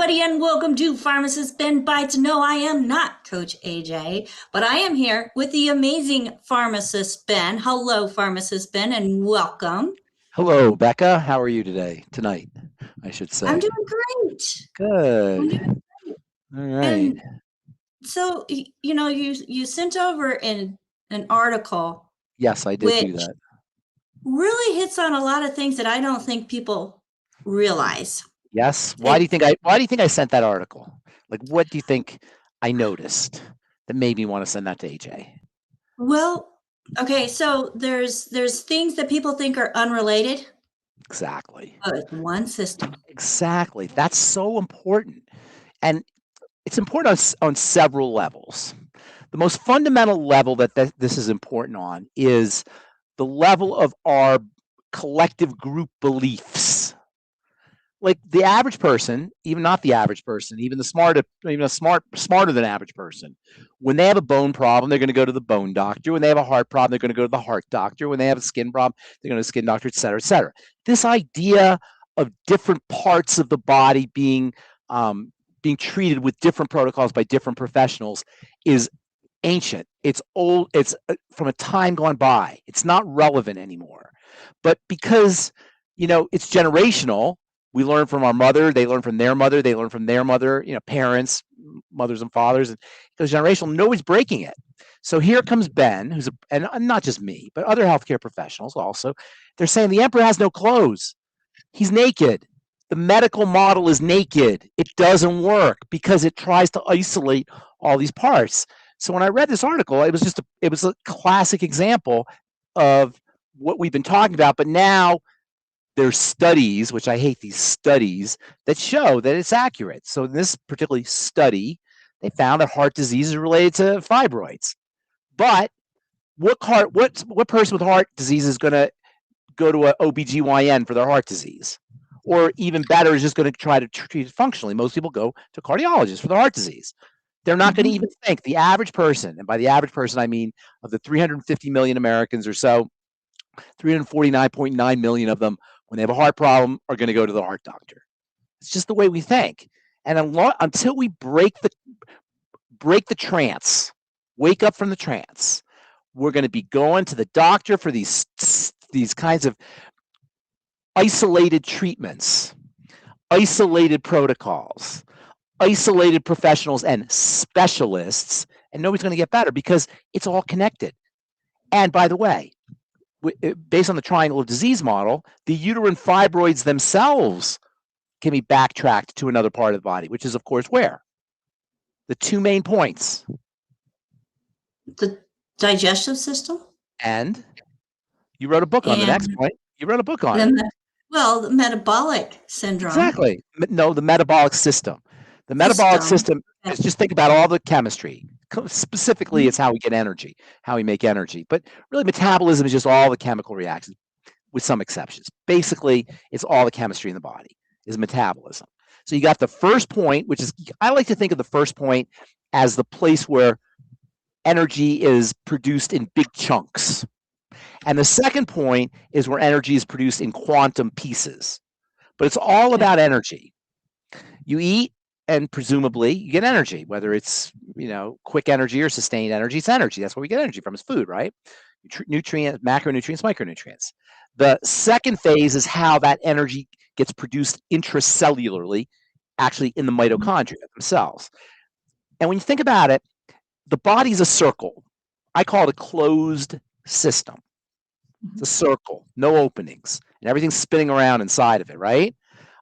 everybody, and welcome to Pharmacist Ben Bites. No, I am not Coach AJ, but I am here with the amazing Pharmacist Ben. Hello, Pharmacist Ben, and welcome. Hello, Becca. How are you tonight, I should say. I'm doing great. Good. I'm doing great. All right. And so, you sent over an article. Yes, I did do that. Really hits on a lot of things that I don't think people realize. Yes. Why do you think I sent that article? Like, what do you think I noticed that made me want to send that to AJ? Well, okay, so there's things that people think are unrelated. Exactly. But it's one system. Exactly. That's so important. And it's important on several levels. The most fundamental level that this is important on is the level of our collective group beliefs. Like the average person, even not the average person, even smarter than average person, when they have a bone problem, they're going to go to the bone doctor. When they have a heart problem, they're going to go to the heart doctor. When they have a skin problem, they're going to the skin doctor, et cetera, et cetera. This idea of different parts of the body being treated with different protocols by different professionals is ancient. It's old. It's from a time gone by. It's not relevant anymore. But because, it's generational, we learn from our mother, they learn from their mother, they learn from their mother, parents, mothers and fathers, and it goes generational. Nobody's breaking it. So here comes Ben, and not just me, but other healthcare professionals also. They're saying the emperor has no clothes. He's naked. The medical model is naked. It doesn't work because it tries to isolate all these parts. So when I read this article, it was a classic example of what we've been talking about, but now there's studies, which I hate these studies, that show that it's accurate. So in this particular study, they found that heart disease is related to fibroids. But what person with heart disease is going to go to an OBGYN for their heart disease? Or even better, is just going to try to treat it functionally. Most people go to cardiologists for their heart disease. They're not going to even think. The average person, and by the average person, I mean of the 350 million Americans or so, 349.9 million of them, when they have a heart problem, are going to go to the heart doctor. It's just the way we think. And until we break the trance, wake up from the trance, we're going to be going to the doctor for these kinds of isolated treatments, isolated protocols, isolated professionals and specialists, and nobody's going to get better because it's all connected. And by the way, based on the triangle of disease model, the uterine fibroids themselves can be backtracked to another part of the body, which is, of course, where? The two main points. The digestive system. And you wrote a book on the next point. You wrote a book on it. The metabolic syndrome. Exactly. No, the metabolic system. The metabolic system is, just think about all the chemistry. Specifically, it's how we get energy, how we make energy. But really, metabolism is just all the chemical reactions, with some exceptions. Basically, it's all the chemistry in the body is metabolism. So you got the first point, which is, I like to think of the first point as the place where energy is produced in big chunks. And the second point is where energy is produced in quantum pieces. But it's all about energy. You eat, and presumably you get energy, whether it's, quick energy or sustained energy. It's energy. That's where we get energy from. It's food, right? Nutrients, macronutrients, micronutrients. The second phase is how that energy gets produced intracellularly, actually in the mitochondria themselves. And when you think about it, the body's a circle. I call it a closed system. It's a circle, no openings, and everything's spinning around inside of it, right?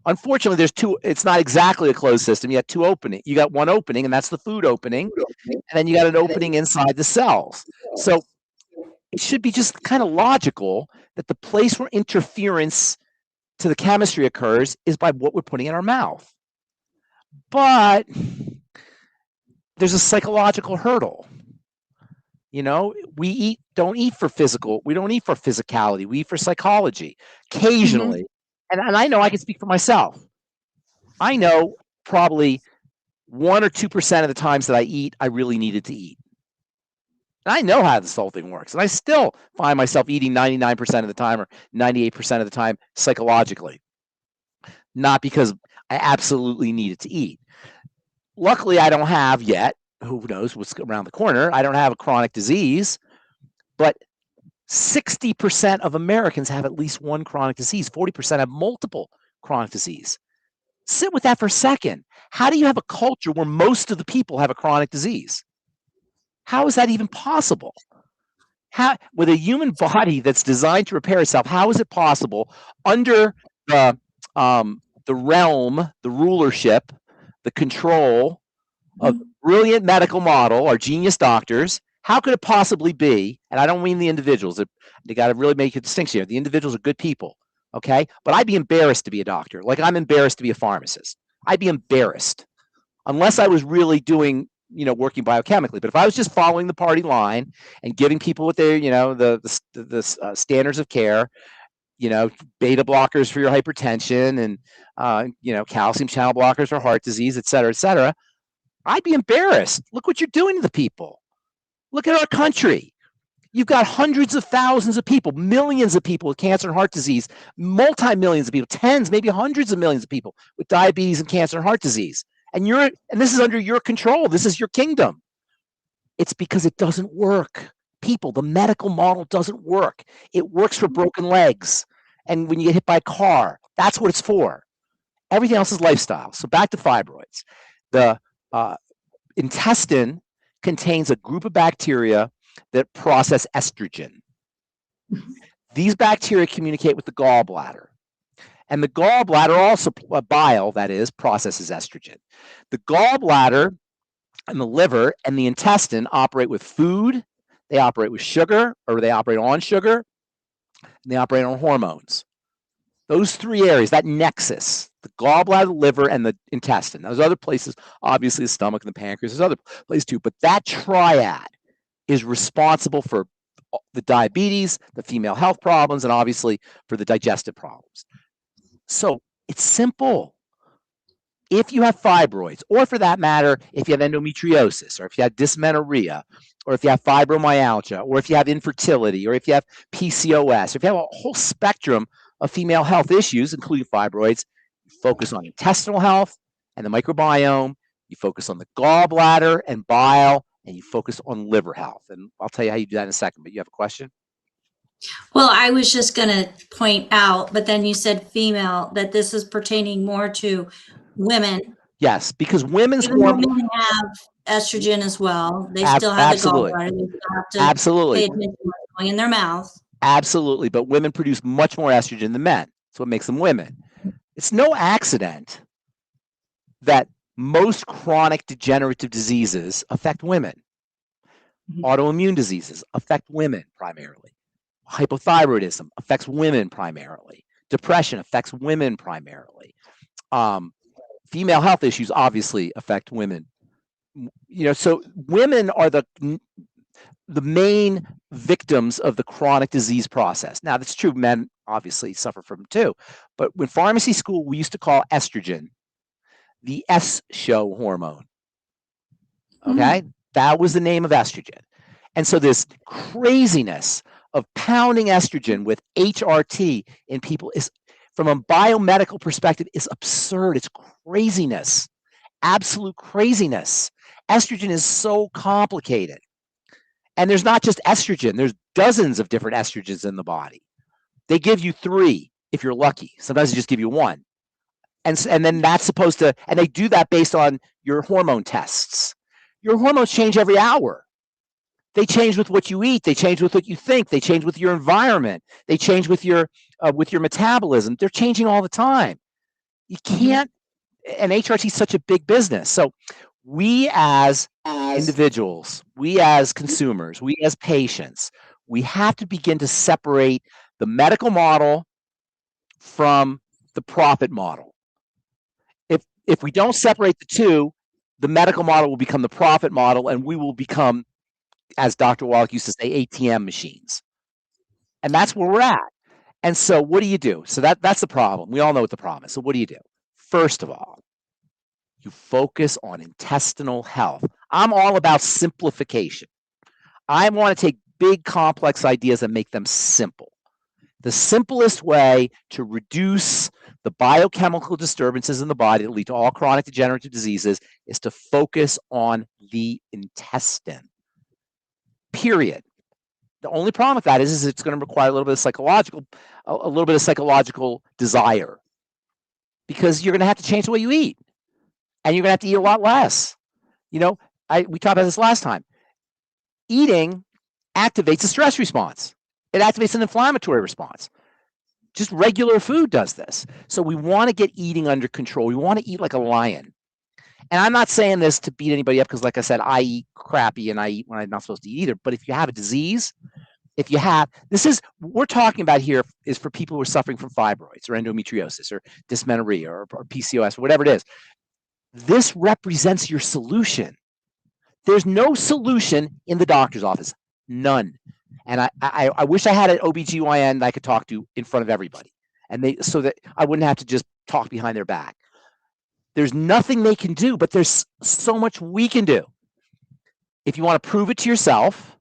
Unfortunately, there's two. It's not exactly a closed system. You got two openings. You got one opening, and that's the food opening, and then you got an opening inside the cells. So it should be just kind of logical that the place where interference to the chemistry occurs is by what we're putting in our mouth. But there's a psychological hurdle. We don't eat for physical. We don't eat for physicality. We eat for psychology. Occasionally. And I know I can speak for myself. I know probably 1 or 2% of the times that I eat, I really needed to eat. And I know how this whole thing works. And I still find myself eating 99% of the time or 98% of the time psychologically. Not because I absolutely needed to eat. Luckily, I don't have yet, who knows what's around the corner, I don't have a chronic disease, but 60% of Americans have at least one chronic disease. 40% have multiple chronic disease. Sit with that for a second. How do you have a culture where most of the people have a chronic disease? How is that even possible? How, with a human body that's designed to repair itself, how is it possible under the realm, the rulership, the control of brilliant medical model, our genius doctors? How could it possibly be? And I don't mean the individuals. They got to really make a distinction here. The individuals are good people, okay? But I'd be embarrassed to be a doctor. Like I'm embarrassed to be a pharmacist. I'd be embarrassed unless I was really doing, working biochemically. But if I was just following the party line and giving people what they, the standards of care, beta blockers for your hypertension and, calcium channel blockers for heart disease, et cetera, I'd be embarrassed. Look what you're doing to the people. Look at our country. You've got hundreds of thousands of people, millions of people with cancer and heart disease, multi-millions of people, tens, maybe hundreds of millions of people with diabetes and cancer and heart disease. And this is under your control. This is your kingdom. It's because it doesn't work. People, the medical model doesn't work. It works for broken legs. And when you get hit by a car, that's what it's for. Everything else is lifestyle. So back to fibroids. The intestine contains a group of bacteria that process estrogen. These bacteria communicate with the gallbladder. And the gallbladder also, bile, that is, processes estrogen. The gallbladder and the liver and the intestine operate with food, they operate with sugar, or they operate on sugar, and they operate on hormones. Those three areas, that nexus, the gallbladder, the liver, and the intestine. Those other places, obviously the stomach and the pancreas, there's other places too, but that triad is responsible for the diabetes, the female health problems, and obviously for the digestive problems. So it's simple. If you have fibroids, or for that matter, if you have endometriosis, or if you have dysmenorrhea, or if you have fibromyalgia, or if you have infertility, or if you have PCOS, or if you have a whole spectrum of female health issues, including fibroids, you focus on intestinal health and the microbiome, you focus on the gallbladder and bile, and you focus on liver health. And I'll tell you how you do that in a second, but you have a question? Well, I was just going to point out, but then you said female, that this is pertaining more to women. Yes, because women's hormones have estrogen as well. They still have absolutely. The gallbladder. They still have to absolutely. pay attention to what's going in their mouth. Absolutely, but women produce much more estrogen than men. That's what makes them women. It's no accident that most chronic degenerative diseases affect women. Autoimmune diseases affect women primarily. Hypothyroidism affects women primarily. Depression affects women primarily. Female health issues obviously affect women. So women are the main victims of the chronic disease process. Now, that's true. Men obviously suffer from it too. But in pharmacy school, we used to call estrogen the S-show hormone. Okay? That was the name of estrogen. And so this craziness of pounding estrogen with HRT in people is, from a biomedical perspective, is absurd. It's craziness. Absolute craziness. Estrogen is so complicated. And there's not just estrogen. There's dozens of different estrogens in the body. They give you 3 if you're lucky. Sometimes they just give you 1. And then that's supposed to, and they do that based on your hormone tests. Your hormones change every hour. They change with what you eat. They change with what you think. They change with your environment. They change with your metabolism. They're changing all the time. You can't, and HRT is such a big business. So we as individuals, we as consumers, we as patients, we have to begin to separate the medical model from the profit model. If we don't separate the two, the medical model will become the profit model, and we will become, as Dr. Wallach used to say, ATM machines. And that's where we're at. And so what do you do? So that's the problem. We all know what the problem is. So what do you do? First of all, you focus on intestinal health. I'm all about simplification. I want to take big, complex ideas and make them simple. The simplest way to reduce the biochemical disturbances in the body that lead to all chronic degenerative diseases is to focus on the intestine. Period. The only problem with that is it's going to require a little bit of psychological desire, because you're going to have to change the way you eat, and you're going to have to eat a lot less. You know, we talked about this last time. Eating activates a stress response. It activates an inflammatory response. Just regular food does this. So we want to get eating under control. We want to eat like a lion. And I'm not saying this to beat anybody up, because like I said, I eat crappy and I eat when I'm not supposed to eat either. But if you have a disease, we're talking about here is for people who are suffering from fibroids or endometriosis or dysmenorrhea or PCOS, or whatever it is. This represents your solution. There's no solution in the doctor's office. None. And I wish I had an OBGYN that I could talk to in front of everybody, and so that I wouldn't have to just talk behind their back. There's nothing they can do, but there's so much we can do. If you want to prove it to yourself,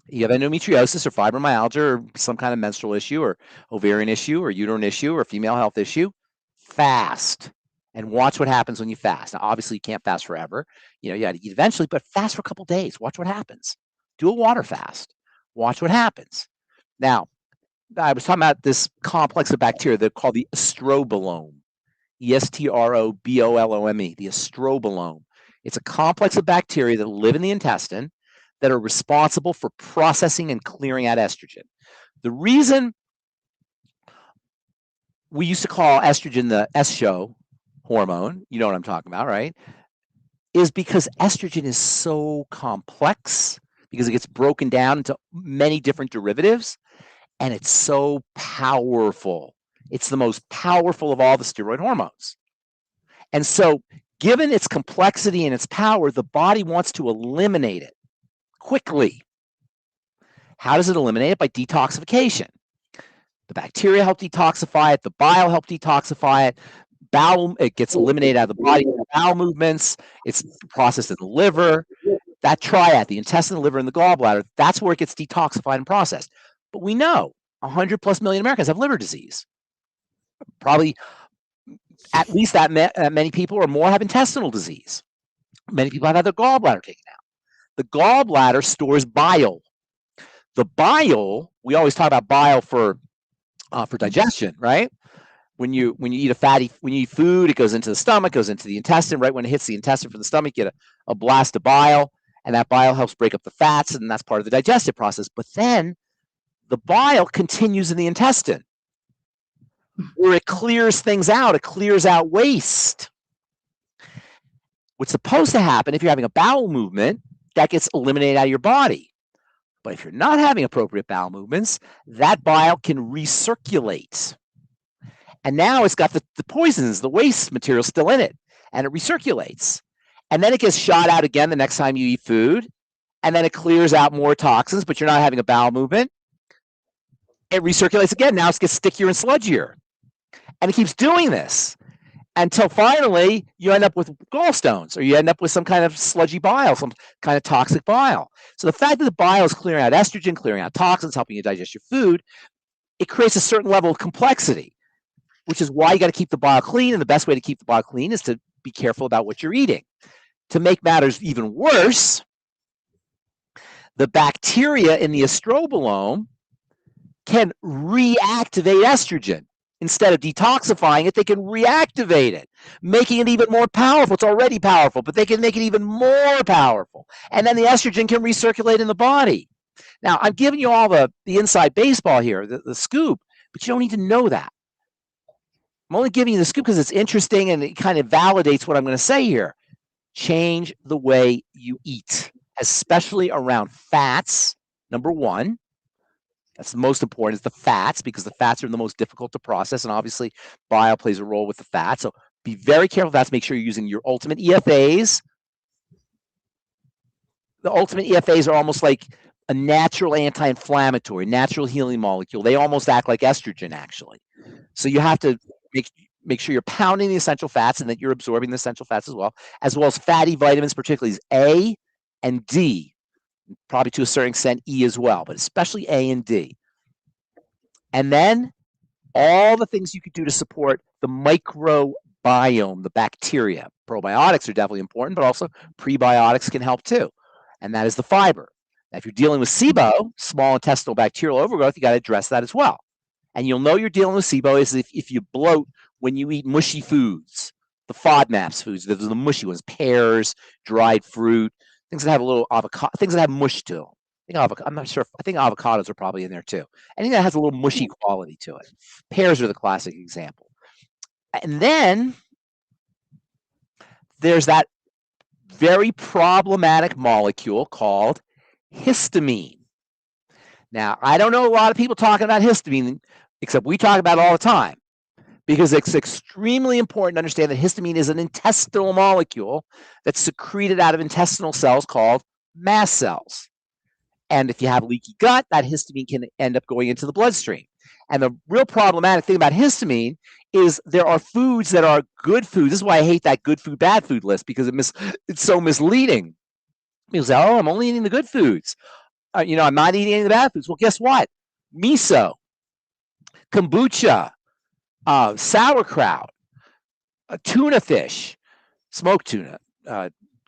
you have endometriosis or fibromyalgia or some kind of menstrual issue or ovarian issue or uterine issue or female health issue, fast and watch what happens when you fast. Now, obviously, you can't fast forever. You got to eat eventually, but fast for a couple of days. Watch what happens. Do a water fast. Watch what happens. Now, I was talking about this complex of bacteria that are called the estrobolome. Estrobolome, the estrobolome. It's a complex of bacteria that live in the intestine that are responsible for processing and clearing out estrogen. The reason we used to call estrogen the estro hormone, you know what I'm talking about, right? Is because estrogen is so complex, because it gets broken down into many different derivatives, and it's so powerful. It's the most powerful of all the steroid hormones. And so, given its complexity and its power, the body wants to eliminate it quickly. How does it eliminate it? By detoxification. The bacteria help detoxify it. The bile help detoxify it. It gets eliminated out of the body. Bowel movements. It's processed in the liver. That triad, the intestine, the liver, and the gallbladder, that's where it gets detoxified and processed. But we know 100+ million Americans have liver disease. Probably at least that many people or more have intestinal disease. Many people have had their gallbladder taken out. The gallbladder stores bile. The bile, we always talk about bile for digestion, right? When you eat food, it goes into the stomach, goes into the intestine. Right when it hits the intestine from the stomach, you get a blast of bile, and that bile helps break up the fats, and that's part of the digestive process. But then the bile continues in the intestine, where it clears things out. It clears out waste. What's supposed to happen if you're having a bowel movement, that gets eliminated out of your body. But if you're not having appropriate bowel movements, that bile can recirculate. And now it's got the poisons, the waste material still in it, and it recirculates. And then it gets shot out again the next time you eat food, and then it clears out more toxins, but you're not having a bowel movement. It recirculates again. Now it gets stickier and sludgier. And it keeps doing this until finally you end up with gallstones, or you end up with some kind of sludgy bile, some kind of toxic bile. So the fact that the bile is clearing out estrogen, clearing out toxins, helping you digest your food, it creates a certain level of complexity, which is why you got to keep the bile clean. And the best way to keep the bile clean is to be careful about what you're eating. To make matters even worse, the bacteria in the estrobolome can reactivate estrogen. Instead of detoxifying it, they can reactivate it, making it even more powerful. It's already powerful, but they can make it even more powerful. And then the estrogen can recirculate in the body. Now, I'm giving you all the inside baseball here, the scoop, but you don't need to know that. I'm only giving you the scoop because it's interesting and it kind of validates what I'm going to say here. Change the way you eat, especially around fats, number one. That's the most important, is the fats, because the fats are the most difficult to process, and obviously bile plays a role with the fat. So be very careful with that. Make sure you're using your ultimate EFAs. The ultimate EFAs are almost like a natural anti-inflammatory, natural healing molecule. They almost act like estrogen, actually. So you have to make sure you're pounding the essential fats and that you're absorbing the essential fats as well as fatty vitamins, particularly A and D. Probably to a certain extent E as well, but especially A and D. And then all the things you could do to support the microbiome, the bacteria. Probiotics are definitely important, but also prebiotics can help too. And that is the fiber. Now, if you're dealing with SIBO, small intestinal bacterial overgrowth, you got to address that as well. And you'll know you're dealing with SIBO is if you bloat when you eat mushy foods, the FODMAPs foods, the mushy ones, pears, dried fruit, things that have a little avocado, things that have mush to them. I'm not sure. I think avocados are probably in there too. Anything that has a little mushy quality to it. Pears are the classic example. And then there's that very problematic molecule called histamine. Now, I don't know a lot of people talking about histamine, except we talk about it all the time, because it's extremely important to understand that histamine is an intestinal molecule that's secreted out of intestinal cells called mast cells. And if you have leaky gut, that histamine can end up going into the bloodstream. And the real problematic thing about histamine is there are foods that are good foods. This is why I hate that good food, bad food list, because it's so misleading. People say, oh, I'm only eating the good foods. I'm not eating any of the bad foods. Well, guess what? Miso, kombucha, sauerkraut, tuna fish, smoked tuna,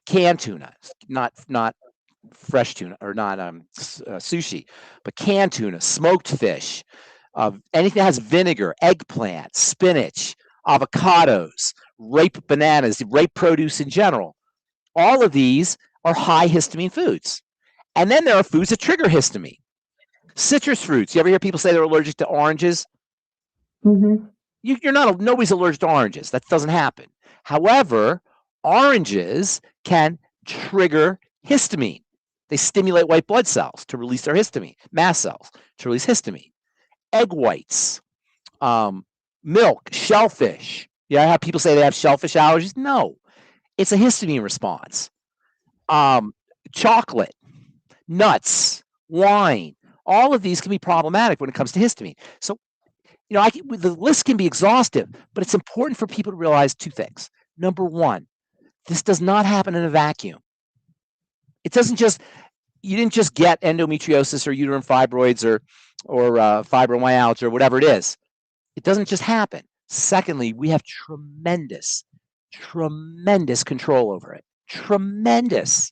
canned tuna, not fresh tuna, or not sushi, but canned tuna, smoked fish, anything that has vinegar, eggplant, spinach, avocados, ripe bananas, ripe produce in general. All of these are high histamine foods. And then there are foods that trigger histamine. Citrus fruits. You ever hear people say they're allergic to oranges? Mm-hmm. Nobody's allergic to oranges. That doesn't happen. However, oranges can trigger histamine. They stimulate white blood cells to release their histamine, mast cells to release histamine. Egg whites, milk, shellfish. Yeah, I have people say they have shellfish allergies. No, it's a histamine response. Chocolate, nuts, wine, all of these can be problematic when it comes to histamine. So, the list can be exhaustive, but it's important for people to realize two things. Number one, this does not happen in a vacuum. It doesn't you didn't just get endometriosis or uterine fibroids or fibromyalgia or whatever it is. It doesn't just happen. Secondly, we have tremendous control over it. Tremendous.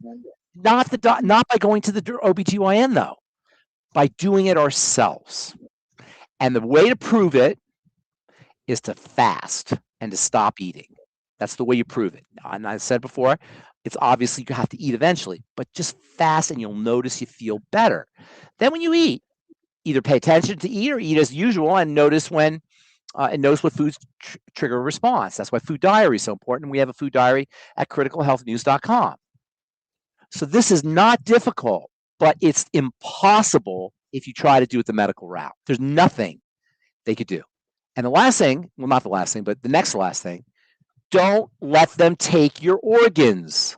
Not by going to the OBGYN though, by doing it ourselves. And the way to prove it is to fast and to stop eating. That's the way you prove it. And I said before, it's obviously you have to eat eventually, but just fast and you'll notice you feel better. Then when you eat, either pay attention to eat or eat as usual and notice what foods trigger a response. That's why food diary is so important. We have a food diary at criticalhealthnews.com. So this is not difficult, but it's impossible if you try to do it the medical route. There's nothing they could do. And the last thing, well, not the last thing, but the next last thing, don't let them take your organs.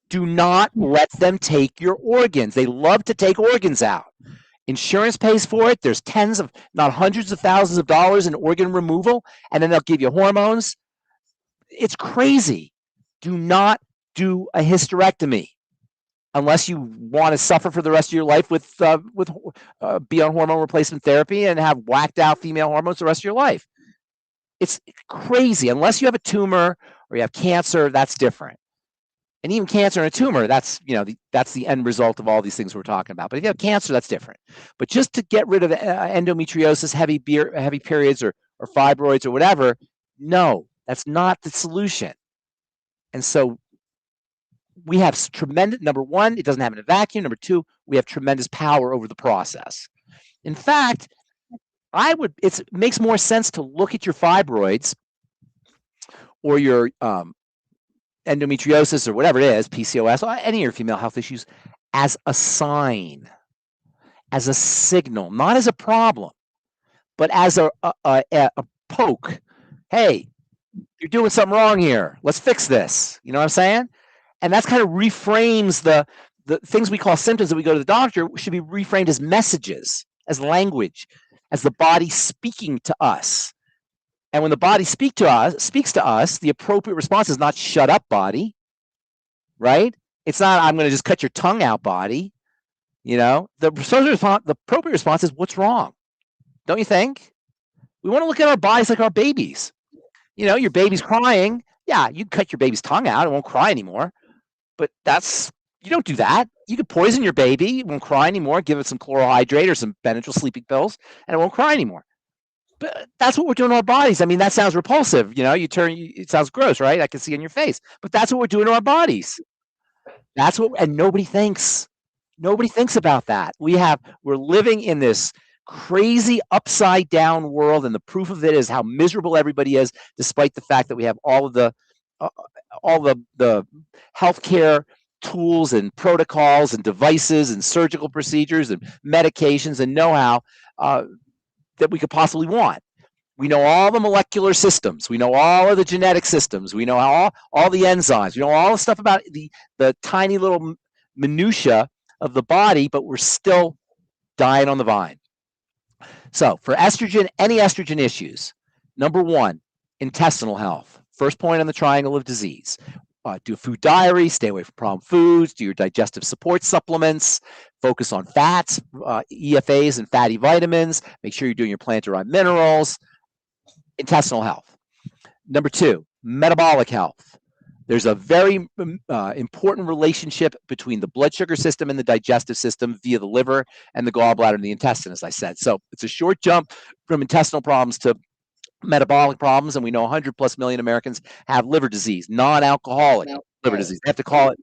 Do not let them take your organs. They love to take organs out. Insurance pays for it. There's tens of, not hundreds of thousands of dollars in organ removal, and then they'll give you hormones. It's crazy. Do not do a hysterectomy unless you want to suffer for the rest of your life with be on hormone replacement therapy and have whacked out female hormones the rest of your life. It's crazy. Unless you have a tumor or you have cancer, that's different. And even cancer and a tumor, that's the end result of all these things we're talking about. But if you have cancer, that's different. But just to get rid of endometriosis, heavy periods, or fibroids or whatever, no, that's not the solution. And so we have tremendous, number one, it doesn't happen in a vacuum. Number two, we have tremendous power over the process. In fact, it makes more sense to look at your fibroids or your endometriosis or whatever it is, PCOS, or any of your female health issues, as a sign, as a signal, not as a problem, but as a poke. Hey, you're doing something wrong here. Let's fix this. You know what I'm saying? And that's kind of reframes the things we call symptoms that we go to the doctor should be reframed as messages, as language, as the body speaking to us. And when the body speaks to us, the appropriate response is not shut up, body, right? It's not I'm going to just cut your tongue out, body. The appropriate response is what's wrong, don't you think? We want to look at our bodies like our babies. You know, your baby's crying. Yeah, you cut your baby's tongue out, it won't cry anymore. But you don't do that. You could poison your baby, it won't cry anymore, give it some chlorohydrate or some Benadryl sleeping pills, and it won't cry anymore. But that's what we're doing to our bodies. I mean, that sounds repulsive. You know, it sounds gross, right? I can see in your face. But that's what we're doing to our bodies. And nobody thinks. Nobody thinks about that. We're living in this crazy upside down world, and the proof of it is how miserable everybody is, despite the fact that we have all the healthcare tools and protocols and devices and surgical procedures and medications and know-how that we could possibly want. We know all the molecular systems. We know all of the genetic systems. We know all the enzymes. We know all the stuff about the tiny little minutia of the body, but we're still dying on the vine. So for estrogen, any estrogen issues, number one, intestinal health. First point on the triangle of disease. Do a food diary, stay away from problem foods, do your digestive support supplements, focus on fats, EFAs and fatty vitamins, make sure you're doing your plant-derived minerals. Intestinal health. Number two, metabolic health. There's a very important relationship between the blood sugar system and the digestive system via the liver and the gallbladder and the intestine, as I said. So it's a short jump from intestinal problems to metabolic problems, and we know 100+ million Americans have liver disease, non-alcoholic liver disease. They have to call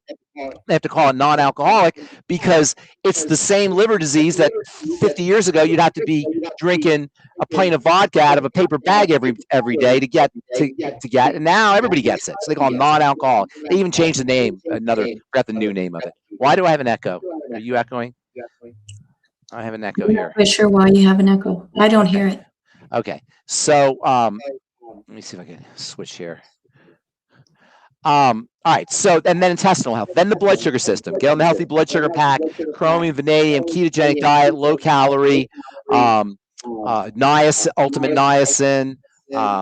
it non-alcoholic because it's the same liver disease that 50 years ago you'd have to be drinking a pint of vodka out of a paper bag every day to get, and now everybody gets it. So they call it non-alcoholic. They even changed the name. Forgot the new name of it. Why do I have an echo? Are you echoing? I have an echo here. I'm not quite sure why you have an echo. I don't hear it. Okay, so let me see if I can switch here. All right, so and then intestinal health, then the blood sugar system. Get on the healthy blood sugar pack, chromium, vanadium, ketogenic diet, low calorie, niacin, ultimate niacin,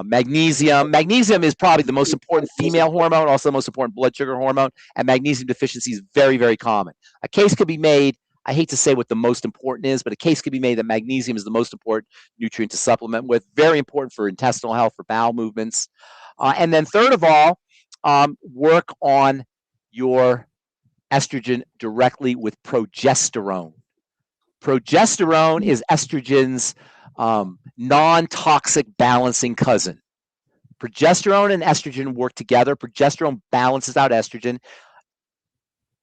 magnesium. Magnesium is probably the most important female hormone, also the most important blood sugar hormone, and magnesium deficiency is very, very common. A case could be made, I hate to say what the most important is, but a case could be made that magnesium is the most important nutrient to supplement with, very important for intestinal health, for bowel movements. And then third of all, work on your estrogen directly with progesterone. Progesterone is estrogen's non-toxic balancing cousin. Progesterone and estrogen work together. Progesterone balances out estrogen.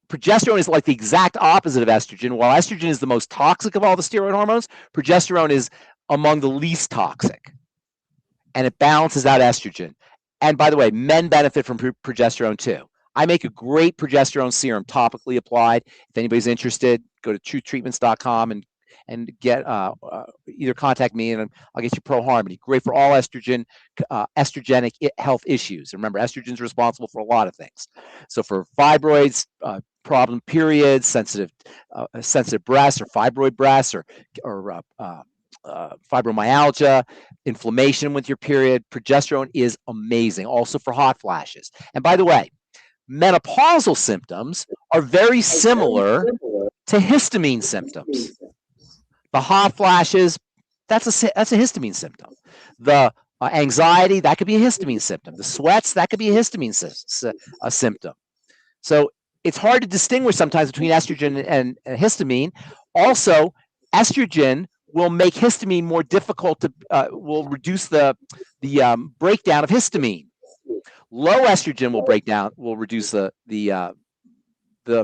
Progesterone is like the exact opposite of estrogen. While estrogen is the most toxic of all the steroid hormones, progesterone is among the least toxic. And it balances out estrogen. And by the way, men benefit from progesterone too. I make a great progesterone serum topically applied. If anybody's interested, go to truthtreatments.com and get either contact me and I'll get you Pro Harmony. Great for all estrogenic health issues. Remember, estrogen is responsible for a lot of things. So for fibroids, problem periods, sensitive breasts or fibroid breasts or fibromyalgia, inflammation with your period, progesterone is amazing. Also for hot flashes. And by the way, menopausal symptoms are very similar to histamine symptoms. The hot flashes, that's a histamine symptom. The anxiety, that could be a histamine symptom. The sweats, that could be a histamine symptom. So it's hard to distinguish sometimes between estrogen and histamine. Also, estrogen will make histamine more difficult to, will reduce the breakdown of histamine. Low estrogen will reduce the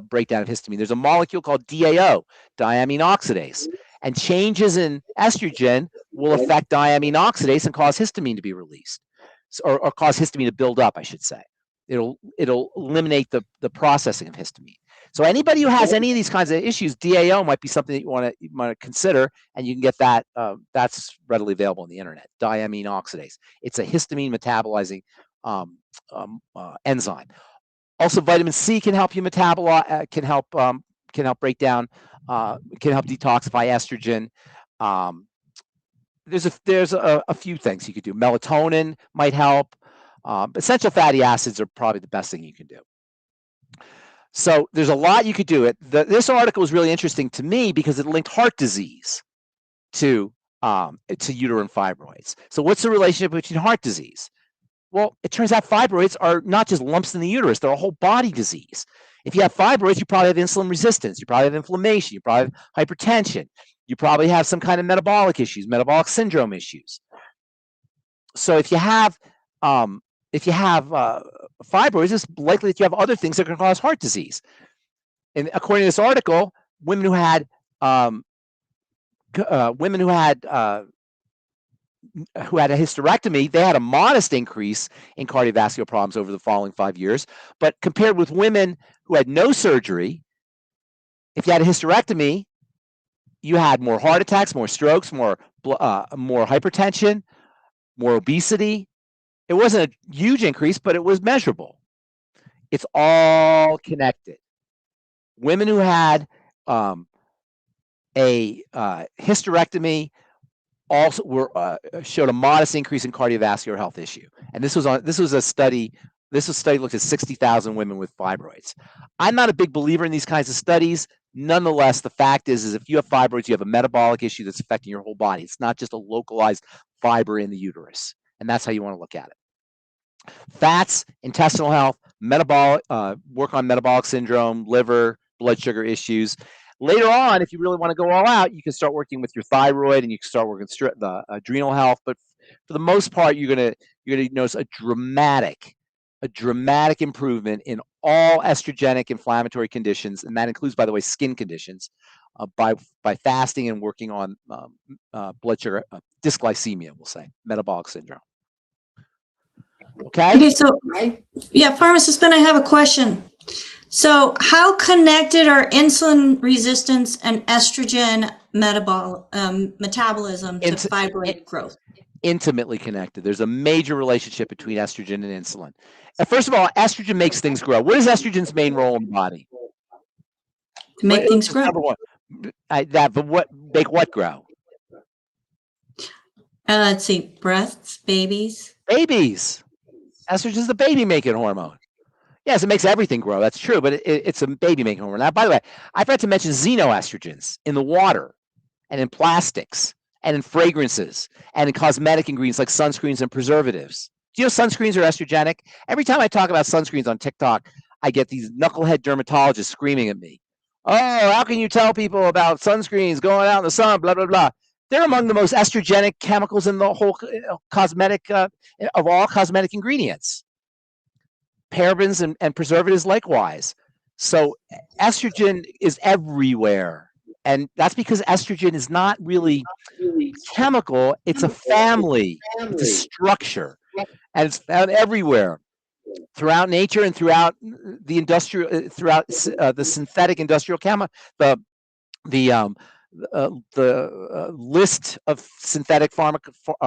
breakdown of histamine. There's a molecule called DAO, diamine oxidase, and changes in estrogen will affect diamine oxidase and cause histamine to be released, or cause histamine to build up, I should say. It'll eliminate the processing of histamine. So anybody who has any of these kinds of issues, DAO might be something that you want to consider, and you can get that. That's readily available on the internet. Diamine oxidase. It's a histamine metabolizing enzyme. Also, vitamin C can help you metabolize. Can help break down. Can help detoxify estrogen. There's a few things you could do. Melatonin might help. Essential fatty acids are probably the best thing you can do. So there's a lot you could do. This article was really interesting to me because it linked heart disease to to uterine fibroids. So what's the relationship between heart disease? Well, it turns out fibroids are not just lumps in the uterus, they're a whole body disease. If you have fibroids, you probably have insulin resistance, you probably have inflammation, you probably have hypertension, you probably have some kind of metabolic issues, metabolic syndrome issues. So if you have fibroids, it's likely that you have other things that can cause heart disease. And according to this article, women who had a hysterectomy, they had a modest increase in cardiovascular problems over the following 5 years. But compared with women who had no surgery, if you had a hysterectomy, you had more heart attacks, more strokes, more hypertension, more obesity. It wasn't a huge increase, but it was measurable. It's all connected. Women who had a hysterectomy also showed a modest increase in cardiovascular health issue. And this was a study looked at 60,000 women with fibroids. I'm not a big believer in these kinds of studies. Nonetheless, the fact is if you have fibroids, you have a metabolic issue that's affecting your whole body. It's not just a localized fiber in the uterus. And that's how you want to look at it. Fats, intestinal health, metabolic, work on metabolic syndrome, liver, blood sugar issues. Later on, if you really want to go all out, you can start working with your thyroid and you can start working the adrenal health. But for the most part, you're gonna notice a dramatic improvement in all estrogenic inflammatory conditions, and that includes, by the way, skin conditions, by fasting and working on blood sugar dysglycemia, we'll say, metabolic syndrome. Okay, so yeah, Pharmacist Ben, I have a question. So how connected are insulin resistance and estrogen metabolism to fibroid growth? Intimately connected. There's a major relationship between estrogen and insulin. And first of all, estrogen makes things grow. What is estrogen's main role in the body? To make things grow. Number one. But make what grow? Let's see, breasts, babies. Babies. Estrogen is the baby-making hormone. Yes, it makes everything grow. That's true, but it's a baby-making hormone. Now, by the way, I forgot to mention xenoestrogens in the water and in plastics and in fragrances and in cosmetic ingredients like sunscreens and preservatives. Do you know sunscreens are estrogenic? Every time I talk about sunscreens on TikTok, I get these knucklehead dermatologists screaming at me. Oh, how can you tell people about sunscreens going out in the sun, blah, blah, blah. They're among the most estrogenic chemicals in the whole cosmetic, of all cosmetic ingredients. Parabens and preservatives likewise. So estrogen is everywhere. And that's because estrogen is not really chemical, it's a family, it's a structure. And it's found everywhere throughout nature and throughout the industrial, throughout the synthetic industrial the list of synthetic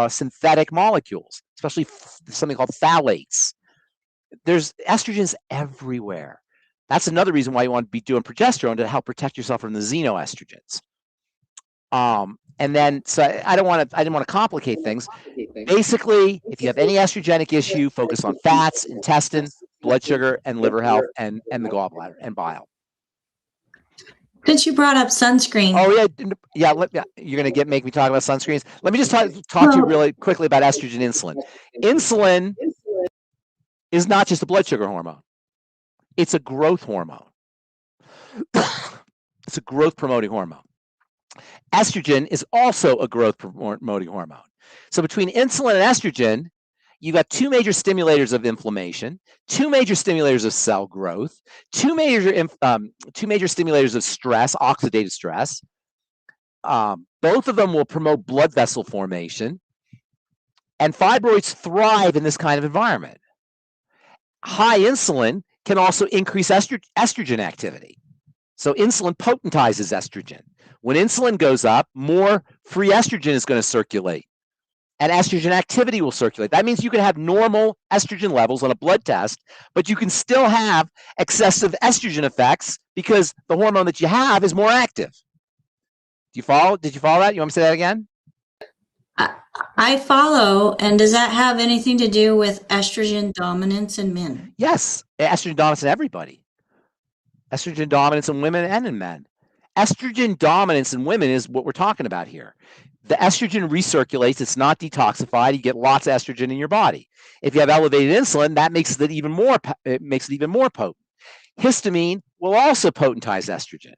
synthetic molecules, especially something called phthalates. There's estrogens everywhere. That's another reason why you want to be doing progesterone, to help protect yourself from the xenoestrogens. And then, so I didn't want to complicate things. Basically, if you have any estrogenic issue, focus on fats, intestine, blood sugar, and liver health, and the gallbladder and bile. Since you brought up sunscreen. Oh yeah. You're gonna make me talk about sunscreens. Let me just talk to you really quickly about estrogen, insulin. Insulin is not just a blood sugar hormone. It's a growth hormone. It's a growth promoting hormone. Estrogen is also a growth promoting hormone. So between insulin and estrogen, you got two major stimulators of inflammation, two major stimulators of cell growth, two major stimulators of stress, oxidative stress. Both of them will promote blood vessel formation, and fibroids thrive in this kind of environment. High insulin can also increase estrogen activity. So insulin potentizes estrogen. When insulin goes up, more free estrogen is going to circulate, and estrogen activity will circulate. That means you can have normal estrogen levels on a blood test, but you can still have excessive estrogen effects because the hormone that you have is more active. Do you follow? Did you follow that? You want me to say that again? I follow. And does that have anything to do with estrogen dominance in men? Yes, estrogen dominance in everybody. Estrogen dominance in women and in men. Estrogen dominance in women is what we're talking about here. The estrogen recirculates, it's not detoxified, you get lots of estrogen in your body. If you have elevated insulin, that makes it even more potent. Histamine will also potentize estrogen.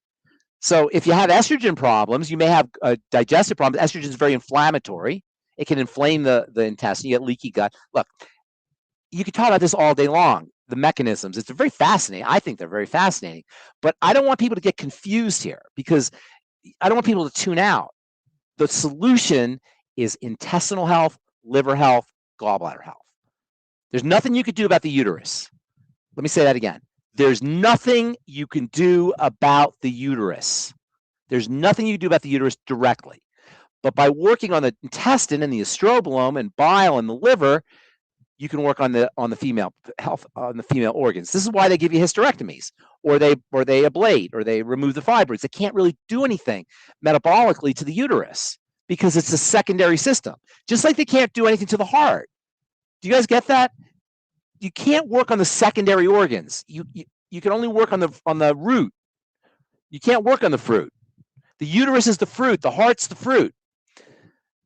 So if you have estrogen problems, you may have digestive problems. Estrogen is very inflammatory. It can inflame the intestine, you get leaky gut. Look, you can talk about this all day long, the mechanisms. It's very fascinating. I think they're very fascinating. But I don't want people to get confused here because I don't want people to tune out. The solution is intestinal health, liver health, gallbladder health. There's nothing you could do about the uterus. Let me say that again. There's nothing you can do about the uterus. There's nothing you can do about the uterus directly. But by working on the intestine and the estrobolome and bile and the liver, you can work on the female health, on the female organs. This is why they give you hysterectomies, or they ablate, or they remove the fibroids. They can't really do anything metabolically to the uterus because it's a secondary system. Just like they can't do anything to the heart. Do you guys get that? You can't work on the secondary organs. You can only work on the root. You can't work on the fruit. The uterus is the fruit. The heart's the fruit.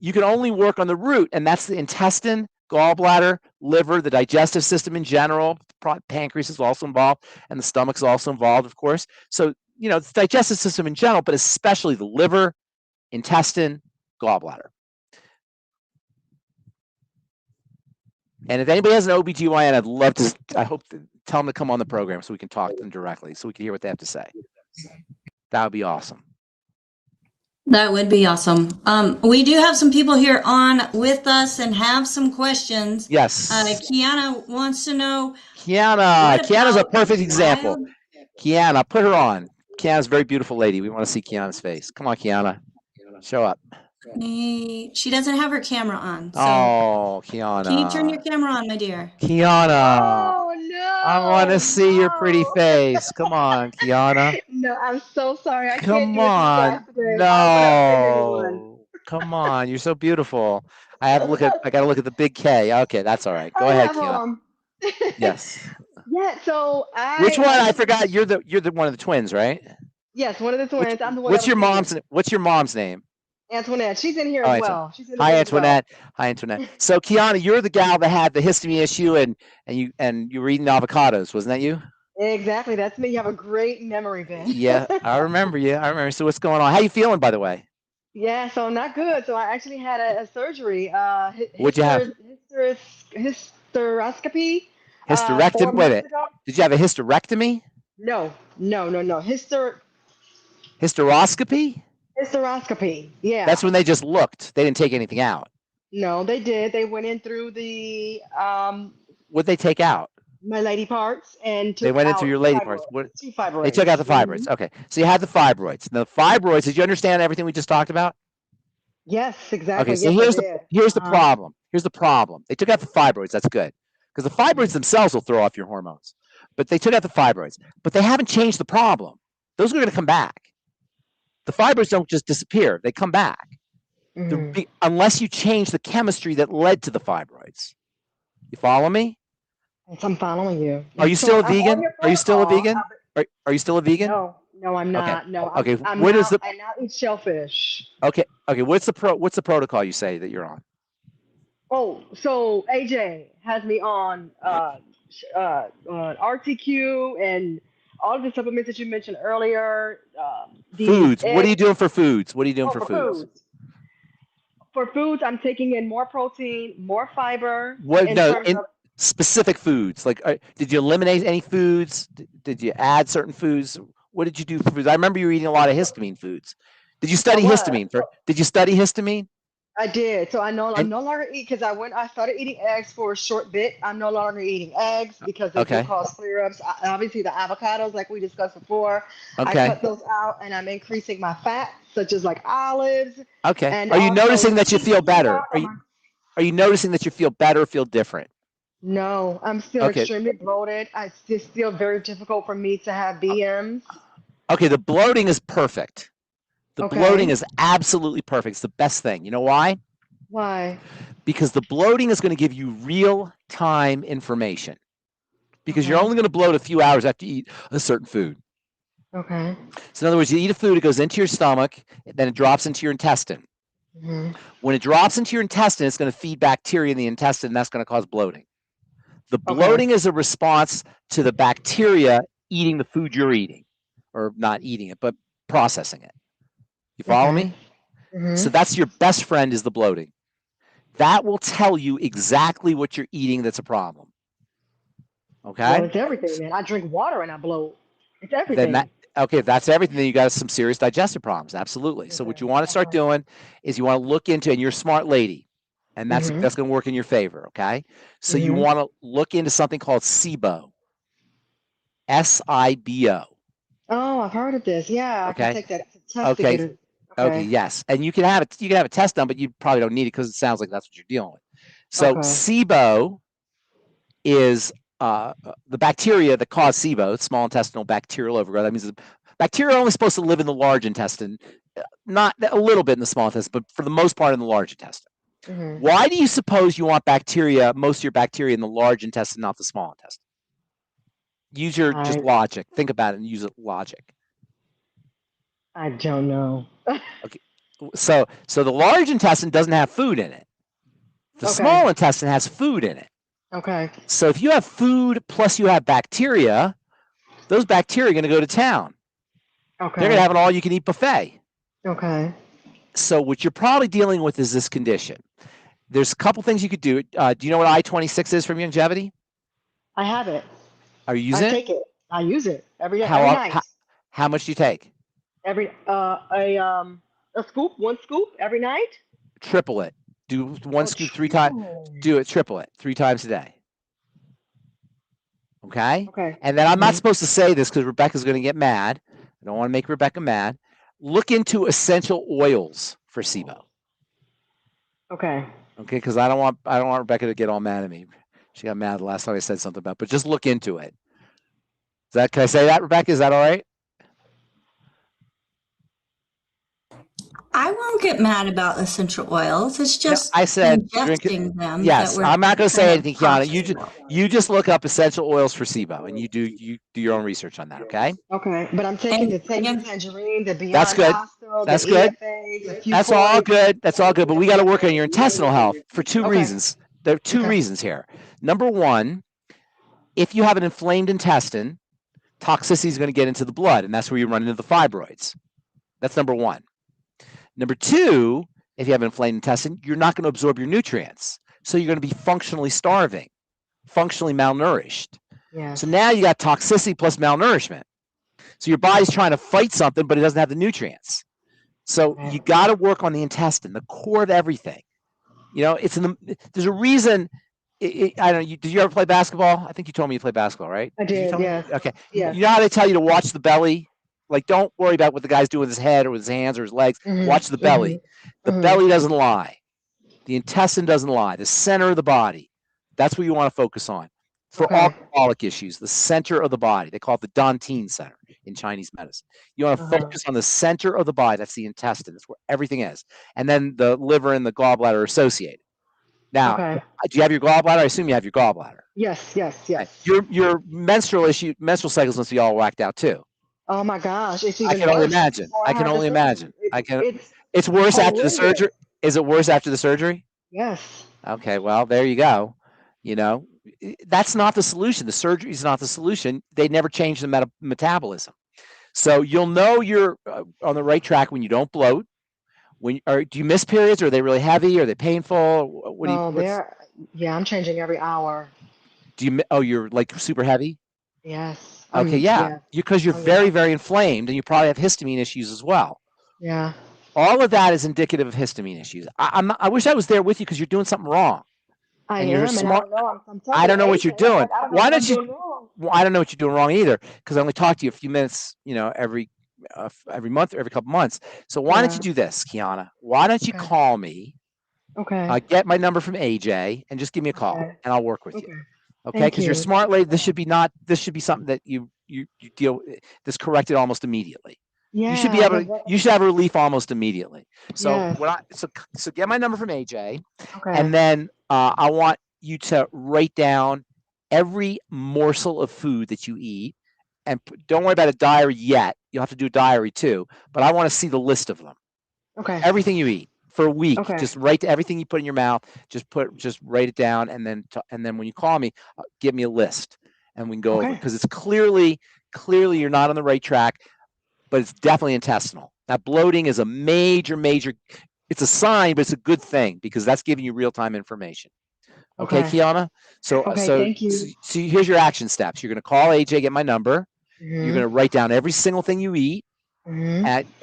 You can only work on the root, and that's the intestine, gallbladder, liver, the digestive system in general. Pancreas is also involved, and the stomach is also involved, of course. So, you know, it's the digestive system in general, but especially the liver, intestine, gallbladder. And if anybody has an OBGYN, I'd love to, I hope to tell them to come on the program so we can talk to them directly, so we can hear what they have to say. That would be awesome. That would be awesome. We do have some people here on with us and have some questions. Yes. Kiana wants to know. Kiana's a perfect example. Kiana, put her on. Kiana's a very beautiful lady. We want to see Kiana's face. Come on, Kiana. Show up. She doesn't have her camera on. So oh, Kiana. Can you turn your camera on, my dear? Kiana. Oh, no. I want to see your pretty face. Come on, Kiana. No, I'm so sorry. I Come can't do on. it. No. Come on. You're so beautiful. I gotta look at the big K. Okay, that's all right. Go ahead, Kiana. Yes. Yeah, so Which one? I forgot. You're the one of the twins, right? Yes, one of the twins. I'm the one. What's your mom's name? Antoinette. She's in here as well. She's in Hi, Antoinette. Hi, Antoinette. So, Kiana, you're the gal that had the histamine issue, and you were eating avocados, wasn't that you? Exactly. That's me. You have a great memory, Ben. Yeah, I remember you. I remember. So, what's going on? How you feeling, by the way? Yeah, so not good. So I actually had a surgery. What'd you have? Hysteroscopy. Hysterectomy. Wait a minute. Did you have a hysterectomy? No. Hysteroscopy? Hysteroscopy, yeah. That's when they just looked. They didn't take anything out. No, they did. They went in through the What'd they take out? my lady parts and took They went in out through your lady fibroids. parts. What? Two fibroids. They took out the fibroids. Okay. So you had the fibroids. Now, the fibroids, did you understand everything we just talked about? Yes, exactly. Okay, so yes, here's the problem. Here's the problem. They took out the fibroids. That's good. Because the fibroids themselves will throw off your hormones. But they took out the fibroids. But they haven't changed the problem. Those are going to come back. The fibroids don't just disappear. They come back. Unless you change the chemistry that led to the fibroids. You follow me? I'm following you. Are you still a vegan? Are you still a vegan? Are you still a vegan? No, I'm not. Okay. No, Okay. I now eat shellfish. Okay. Okay. What's the protocol you say that you're on? Oh, so AJ has me on RTQ and all of the supplements that you mentioned earlier. Foods. What are you doing for foods? What are you doing for foods? For foods, I'm taking in more protein, more fiber. Specific foods. Like, did you eliminate any foods? Did you add certain foods? What did you do for foods? I remember you were eating a lot of histamine foods. Did you study histamine? Did you study histamine? I did. So I'm no longer eat because I started eating eggs for a short bit. I'm no longer eating eggs because they do cause flare-ups. Obviously, the avocados, like we discussed before, I cut those out, and I'm increasing my fat, such as like olives. Okay. And are you noticing that you feel better? Are you noticing that you feel better, feel different? No, I'm still extremely bloated. It's still very difficult for me to have BMs. Okay, the bloating is perfect. The bloating is absolutely perfect. It's the best thing. You know why? Why? Because the bloating is going to give you real-time information. Because you're only going to bloat a few hours after you eat a certain food. Okay. So in other words, you eat a food, it goes into your stomach, then it drops into your intestine. When it drops into your intestine, it's going to feed bacteria in the intestine, and that's going to cause bloating. The bloating is a response to the bacteria eating the food you're eating, or not eating it, but processing it. You follow me? So that's your best friend, is the bloating. That will tell you exactly what you're eating that's a problem. Okay? Well, it's everything, man. I drink water and I bloat. It's everything. Then okay, if that's everything, then you got some serious digestive problems. Absolutely. So what you want to start doing is you want to look into, and you're a smart lady, and that's going to work in your favor. Okay. So you want to look into something called SIBO. SIBO. Oh, I've heard of this. Yeah, Okay. I can take that test to get it. Okay. Yes, and you can have it. You can have a test done, but you probably don't need it because it sounds like that's what you're dealing with. So SIBO is the bacteria that cause SIBO, small intestinal bacterial overgrowth. That means the bacteria are only supposed to live in the large intestine, not a little bit in the small intestine, but for the most part in the large intestine. Why do you suppose you want bacteria, most of your bacteria in the large intestine, not the small intestine? Use your just logic. Think about it and use it logic. I don't know. Okay. So the large intestine doesn't have food in it. The small intestine has food in it. Okay. So if you have food plus you have bacteria, those bacteria are going to go to town. Okay. They're going to have an all-you-can-eat buffet. Okay. So what you're probably dealing with is this condition. There's a couple things you could do. Do you know what I-26 is from Longevity? I have it. Are you using it? I take it. I use it every night. How much do you take? A scoop, one scoop every night. Triple it. Do one scoop 3 times. Do it, triple it 3 times a day. Okay? Okay. And then I'm not supposed to say this because Rebecca's going to get mad. I don't want to make Rebecca mad. Look into essential oils for SIBO. Okay. Okay, because I don't want Rebecca to get all mad at me. She got mad the last time I said something about it, but just look into it. Can I say that, Rebecca? Is that all right? I won't get mad about essential oils. It's just I said ingesting them. Yes, I'm not going to say anything, Kiana. You just look up essential oils for SIBO, and you do your own research on that. Okay. Okay, but I'm taking the Tangerine, the Beyond. That's good. Hostel, that's good. That's all good. That's all good. But we got to work on your intestinal health for 2 reasons. There are 2 reasons here. Number 1, if you have an inflamed intestine, toxicity is going to get into the blood, and that's where you run into the fibroids. That's number 1. Number 2, if you have an inflamed intestine, you're not going to absorb your nutrients. So you're going to be functionally starving, functionally malnourished. Yeah. So now you got toxicity plus malnourishment. So your body's trying to fight something, but it doesn't have the nutrients. So you got to work on the intestine, the core of everything. You know, there's a reason. I don't know. Did you ever play basketball? I think you told me you played basketball, right? I did. Yeah. Okay. Yeah. You know how they tell you to watch the belly? Like, don't worry about what the guy's doing with his head or with his hands or his legs. Watch the belly. The belly doesn't lie. The intestine doesn't lie. The center of the body. That's what you want to focus on. For alcoholic issues, the center of the body. They call it the Dantian center in Chinese medicine. You want to focus on the center of the body. That's the intestine. That's where everything is. And then the liver and the gallbladder are associated. Now, do you have your gallbladder? I assume you have your gallbladder. Yes. Your menstrual cycles must be all whacked out too. Oh my gosh, it's I even can only imagine. It's worse after the surgery. Is it worse after the surgery? Yes. Okay, well, there you go. You know, that's not the solution. The surgery is not the solution. They never change the metabolism. So you'll know you're on the right track when you don't bloat. Do you miss periods? Are they really heavy? Are they painful? I'm changing every hour. You're like super heavy? Yes. Okay, because you're very, very inflamed, and you probably have histamine issues as well. Yeah. All of that is indicative of histamine issues. I wish I was there with you because you're doing something wrong. I don't know what you're doing. I don't know what you're doing wrong either, because I only talk to you a few minutes, every month, every couple months. So why don't you do this, Kiana? Why don't you call me? Okay. Get my number from AJ and just give me a call, and I'll work with you. Okay, because you're a smart lady. This should be something that you deal with. This corrected almost immediately. Yeah, you should have relief almost immediately. So so get my number from AJ, and then I want you to write down every morsel of food that you eat, and don't worry about a diary yet. you'll have to do a diary too, but I want to see the list of them. Okay. Everything you eat for a week, Okay. just write everything you put in your mouth, just write it down, and then when you call me, give me a list and we can go over it, because it's clearly you're not on the right track, but it's definitely intestinal. That bloating is a major, it's a sign, but it's a good thing because that's giving you real-time information. Okay, Kiana? So thank you. So here's your action steps. You're going to call AJ, get my number. Mm-hmm. You're going to write down every single thing you eat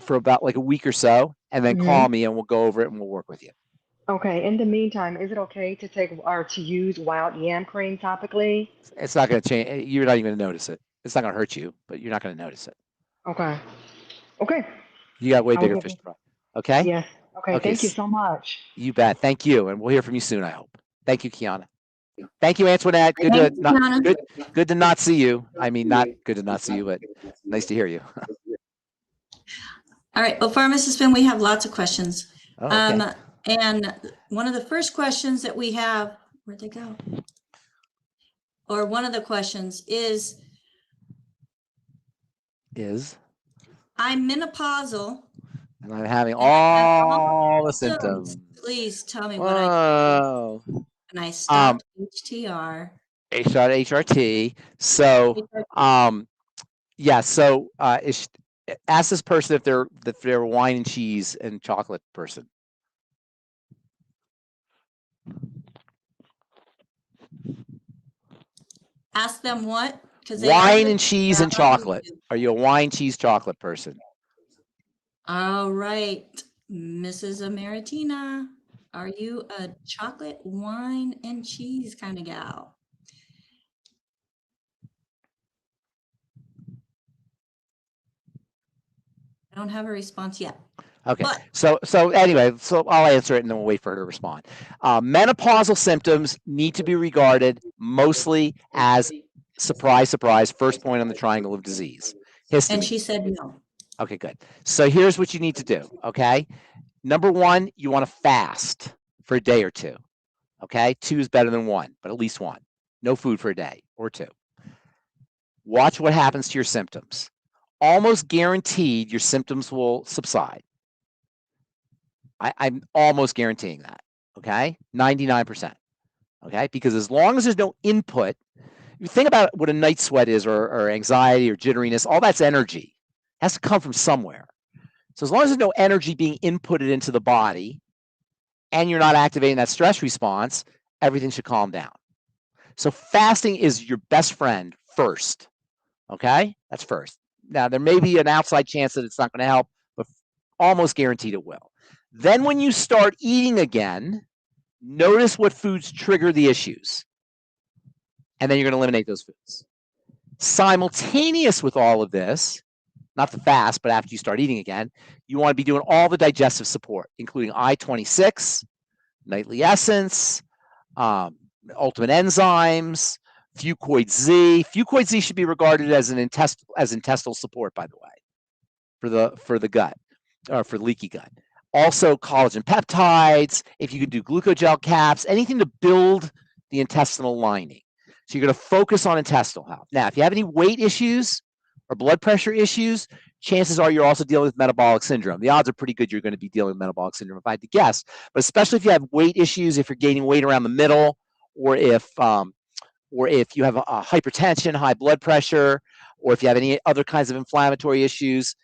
for about like a week or so, and then call me and we'll go over it and we'll work with you. Okay. In the meantime, is it okay to take or to use wild yam cream topically? It's not going to change. You're not even going to notice it. It's not going to hurt you, but you're not going to notice it. Okay. Okay. You got way bigger fish to fry. Okay? Yes. Okay. Thank you so much. You bet. Thank you. And we'll hear from you soon, I hope. Thank you, Kiana. Thank you, Antoinette. Good to not see you. I mean, not good to not see you, but nice to hear you. All right. Well, Pharmacist Ben, we have lots of questions. Oh, okay. And one of the first questions that we have, where'd they go? Or one of the questions is I'm menopausal. And I'm having all the symptoms. Please tell me what I do. And I stopped HTR. HRT. So, yeah. So, ask this person if they're a wine and cheese and chocolate person. Ask them what? Wine and cheese and chocolate. Are you a wine, cheese, chocolate person? All right, Mrs. Amaritina, are you a chocolate, wine, and cheese kind of gal? I don't have a response yet. Okay, so anyway, I'll answer it and then we'll wait for her to respond. Menopausal symptoms need to be regarded mostly as, surprise, surprise, first point on the triangle of disease. Histamine. And she said no. Okay, good. So here's what you need to do, okay? Number one, you want to fast for a day or two, okay? 2 is better than 1, but at least 1. No food for a day or 2. Watch what happens to your symptoms. Almost guaranteed your symptoms will subside. I'm almost guaranteeing that, okay? 99%, okay? Because as long as there's no input, you think about what a night sweat is or anxiety or jitteriness, all that's energy. It has to come from somewhere. So as long as there's no energy being inputted into the body and you're not activating that stress response, everything should calm down. So fasting is your best friend first, okay? That's first. Now, there may be an outside chance that it's not going to help, but almost guaranteed it will. Then when you start eating again, notice what foods trigger the issues. And then you're going to eliminate those foods. Simultaneous with all of this, not the fast, but after you start eating again, you want to be doing all the digestive support, including I-26, nightly essence, ultimate enzymes, FucoidZ. FucoidZ should be regarded as an intestinal support, by the way, for the gut, or for leaky gut. Also, collagen peptides. If you could do glucogel caps, anything to build the intestinal lining. So you're going to focus on intestinal health. Now, if you have any weight issues or blood pressure issues, chances are you're also dealing with metabolic syndrome. The odds are pretty good you're going to be dealing with metabolic syndrome, if I had to guess. But especially if you have weight issues, if you're gaining weight around the middle, or if you have a hypertension, high blood pressure, or if you have any other kinds of inflammatory issues,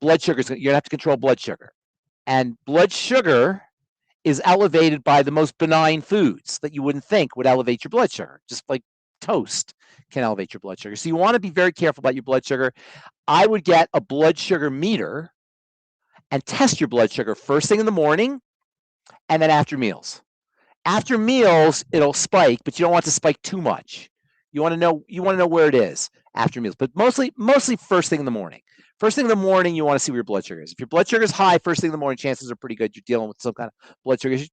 blood sugar, you're going to have to control blood sugar. And blood sugar is elevated by the most benign foods that you wouldn't think would elevate your blood sugar, just like toast can elevate your blood sugar. So you want to be very careful about your blood sugar. I would get a blood sugar meter and test your blood sugar first thing in the morning and then after meals. After meals, it'll spike, but you don't want it to spike too much. You want to know where it is after meals, but mostly first thing in the morning. First thing in the morning, you want to see where your blood sugar is. If your blood sugar is high first thing in the morning, chances are pretty good you're dealing with some kind of blood sugar issue.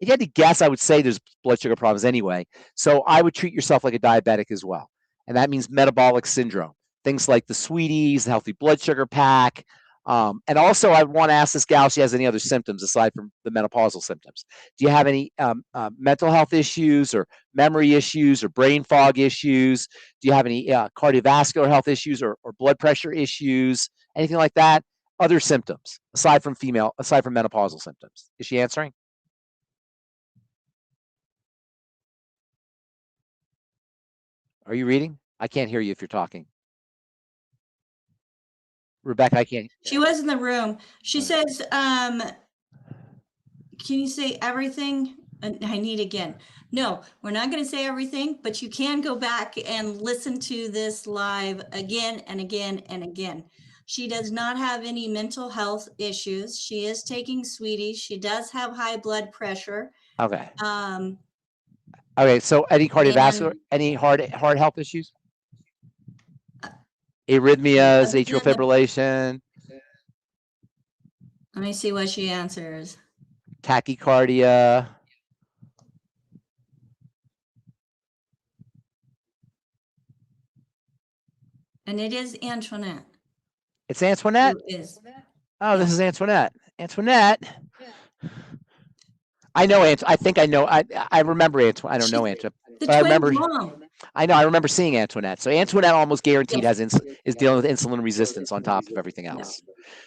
If you had to guess, I would say there's blood sugar problems anyway. So I would treat yourself like a diabetic as well. And that means metabolic syndrome. Things like the Sweeties, the healthy blood sugar pack, And also, I want to ask this gal if she has any other symptoms aside from the menopausal symptoms. Do you have any mental health issues or memory issues or brain fog issues? Do you have any cardiovascular health issues or blood pressure issues? Anything like that? Other symptoms aside from menopausal symptoms? Is she answering? Are you reading? I can't hear you if you're talking. Rebecca, I can't. She was in the room. She says, can you say everything? I need again. No, we're not going to say everything, but you can go back and listen to this live again and again and again. She does not have any mental health issues. She is taking sweeties. She does have high blood pressure. Okay. Okay, so any cardiovascular, any heart health issues? Arrhythmias, atrial fibrillation. Let me see what she answers. Tachycardia. And it is Antoinette. It's Antoinette? Oh, this is Antoinette. Antoinette. I know I think I know. I remember Antoinette. I don't know Antoinette. The twin mom. I know. I remember seeing Antoinette. So Antoinette almost guaranteed is dealing with insulin resistance on top of everything else.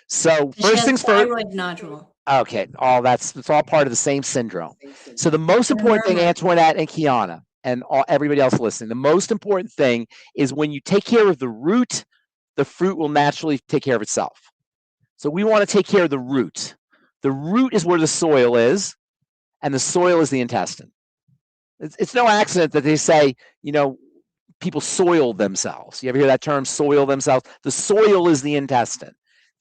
So first things first. Thyroid nodule. Okay. It's all part of the same syndrome. So the most important thing, Antoinette and Kiana and everybody else listening, the most important thing is when you take care of the root, the fruit will naturally take care of itself. So we want to take care of the root. The root is where the soil is, and the soil is the intestine. It's no accident that they say, people soil themselves. You ever hear that term, soil themselves? The soil is the intestine.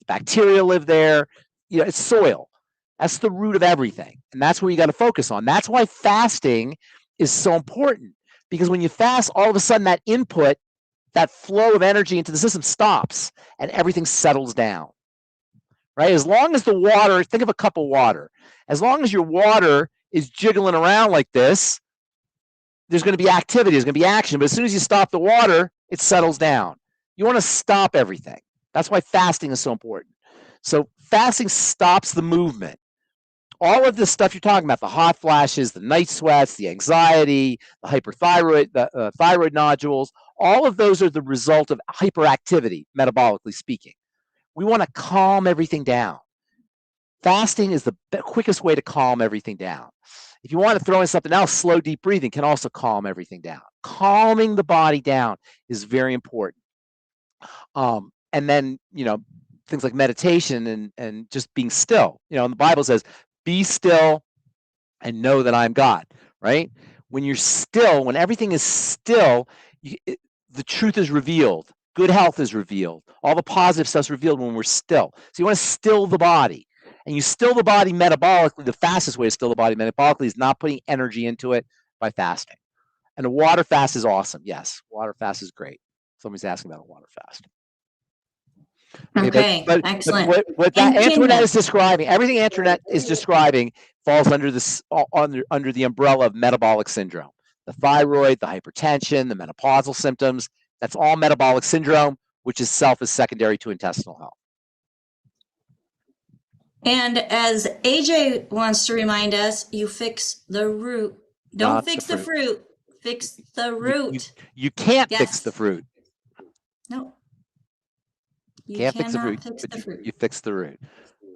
Bacteria live there. It's soil. That's the root of everything. And that's where you got to focus on. That's why fasting is so important. Because when you fast, all of a sudden that input, that flow of energy into the system stops and everything settles down. Right? As long as the water, think of a cup of water. As long as your water is jiggling around like this, there's going to be activity, there's going to be action. But as soon as you stop the water, it settles down. You want to stop everything. That's why fasting is so important. So fasting stops the movement. All of this stuff you're talking about, the hot flashes, the night sweats, the anxiety, the hyperthyroid, the thyroid nodules, all of those are the result of hyperactivity, metabolically speaking. We want to calm everything down. Fasting is the quickest way to calm everything down. If you want to throw in something else, slow, deep breathing can also calm everything down. Calming the body down is very important. And then, things like meditation and just being still. And the Bible says, be still and know that I'm God, right? When you're still, when everything is still, the truth is revealed. Good health is revealed. All the positive stuff is revealed when we're still. So you want to still the body. And you still the body metabolically. The fastest way to still the body metabolically is not putting energy into it by fasting. And a water fast is awesome. Yes, water fast is great. Somebody's asking about a water fast. Okay, excellent. What that Antoinette is describing, everything Antoinette is describing falls under this under the umbrella of metabolic syndrome. The thyroid, the hypertension, the menopausal symptoms, that's all metabolic syndrome, which itself is secondary to intestinal health. And as AJ wants to remind us, you fix the root. Don't fix the fruit. Fix the root. You can't fix the fruit. No. You can't fix the fruit, but you fix the root.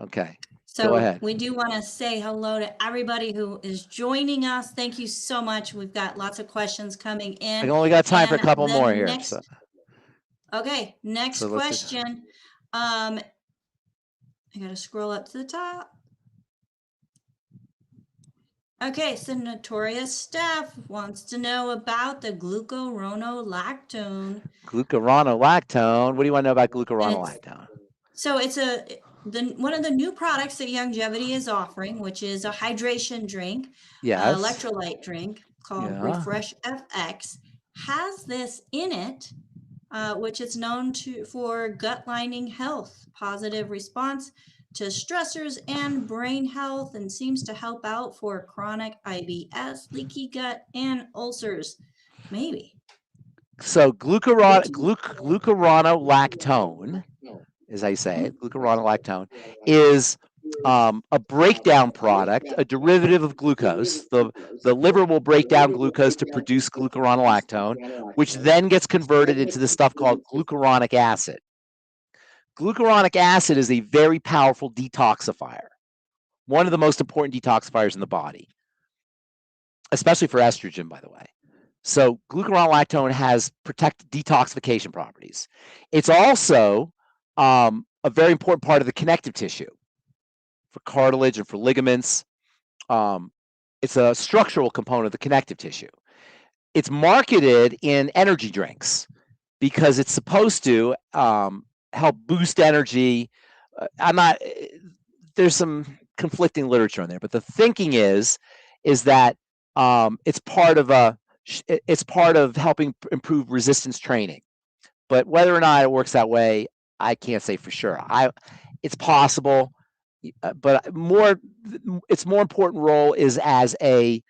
Okay. So go ahead. We do want to say hello to everybody who is joining us. Thank you so much. We've got lots of questions coming in. I only got time for a couple more here. Okay, next question. I got to scroll up to the top. Okay, so Notorious Steph wants to know about the glucuronolactone. Glucuronolactone. What do you want to know about glucuronolactone? So it's one of the new products that Youngevity is offering, which is a hydration drink, electrolyte drink called Refresh FX, has this in it, which is known for gut lining health, positive response to stressors and brain health, and seems to help out for chronic IBS, leaky gut, and ulcers. Maybe. So glucuronolactone is how you say it, glucuronolactone, is a breakdown product, a derivative of glucose. The liver will break down glucose to produce glucuronolactone, which then gets converted into this stuff called glucuronic acid. Glucuronic acid is a very powerful detoxifier, one of the most important detoxifiers in the body, especially for estrogen, by the way. So glucuronolactone has detoxification properties. It's also a very important part of the connective tissue for cartilage and for ligaments. It's a structural component of the connective tissue. It's marketed in energy drinks because it's supposed to help boost energy. There's some conflicting literature on there, but the thinking is that it's part of helping improve resistance training. But whether or not it works that way, I can't say for sure. It's possible, but its more important role is as a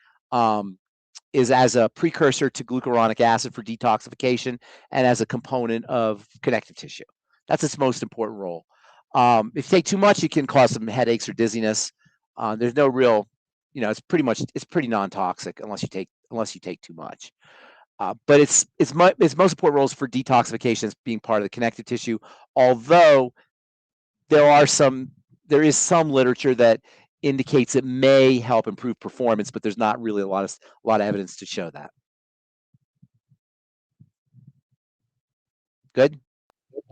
precursor to glucuronic acid for detoxification and as a component of connective tissue. That's its most important role. If you take too much, it can cause some headaches or dizziness. There's no real, it's pretty non-toxic unless you take too much. But its most important role is for detoxification, as being part of the connective tissue. Although there is some literature that indicates it may help improve performance, but there's not really a lot of evidence to show that. Good.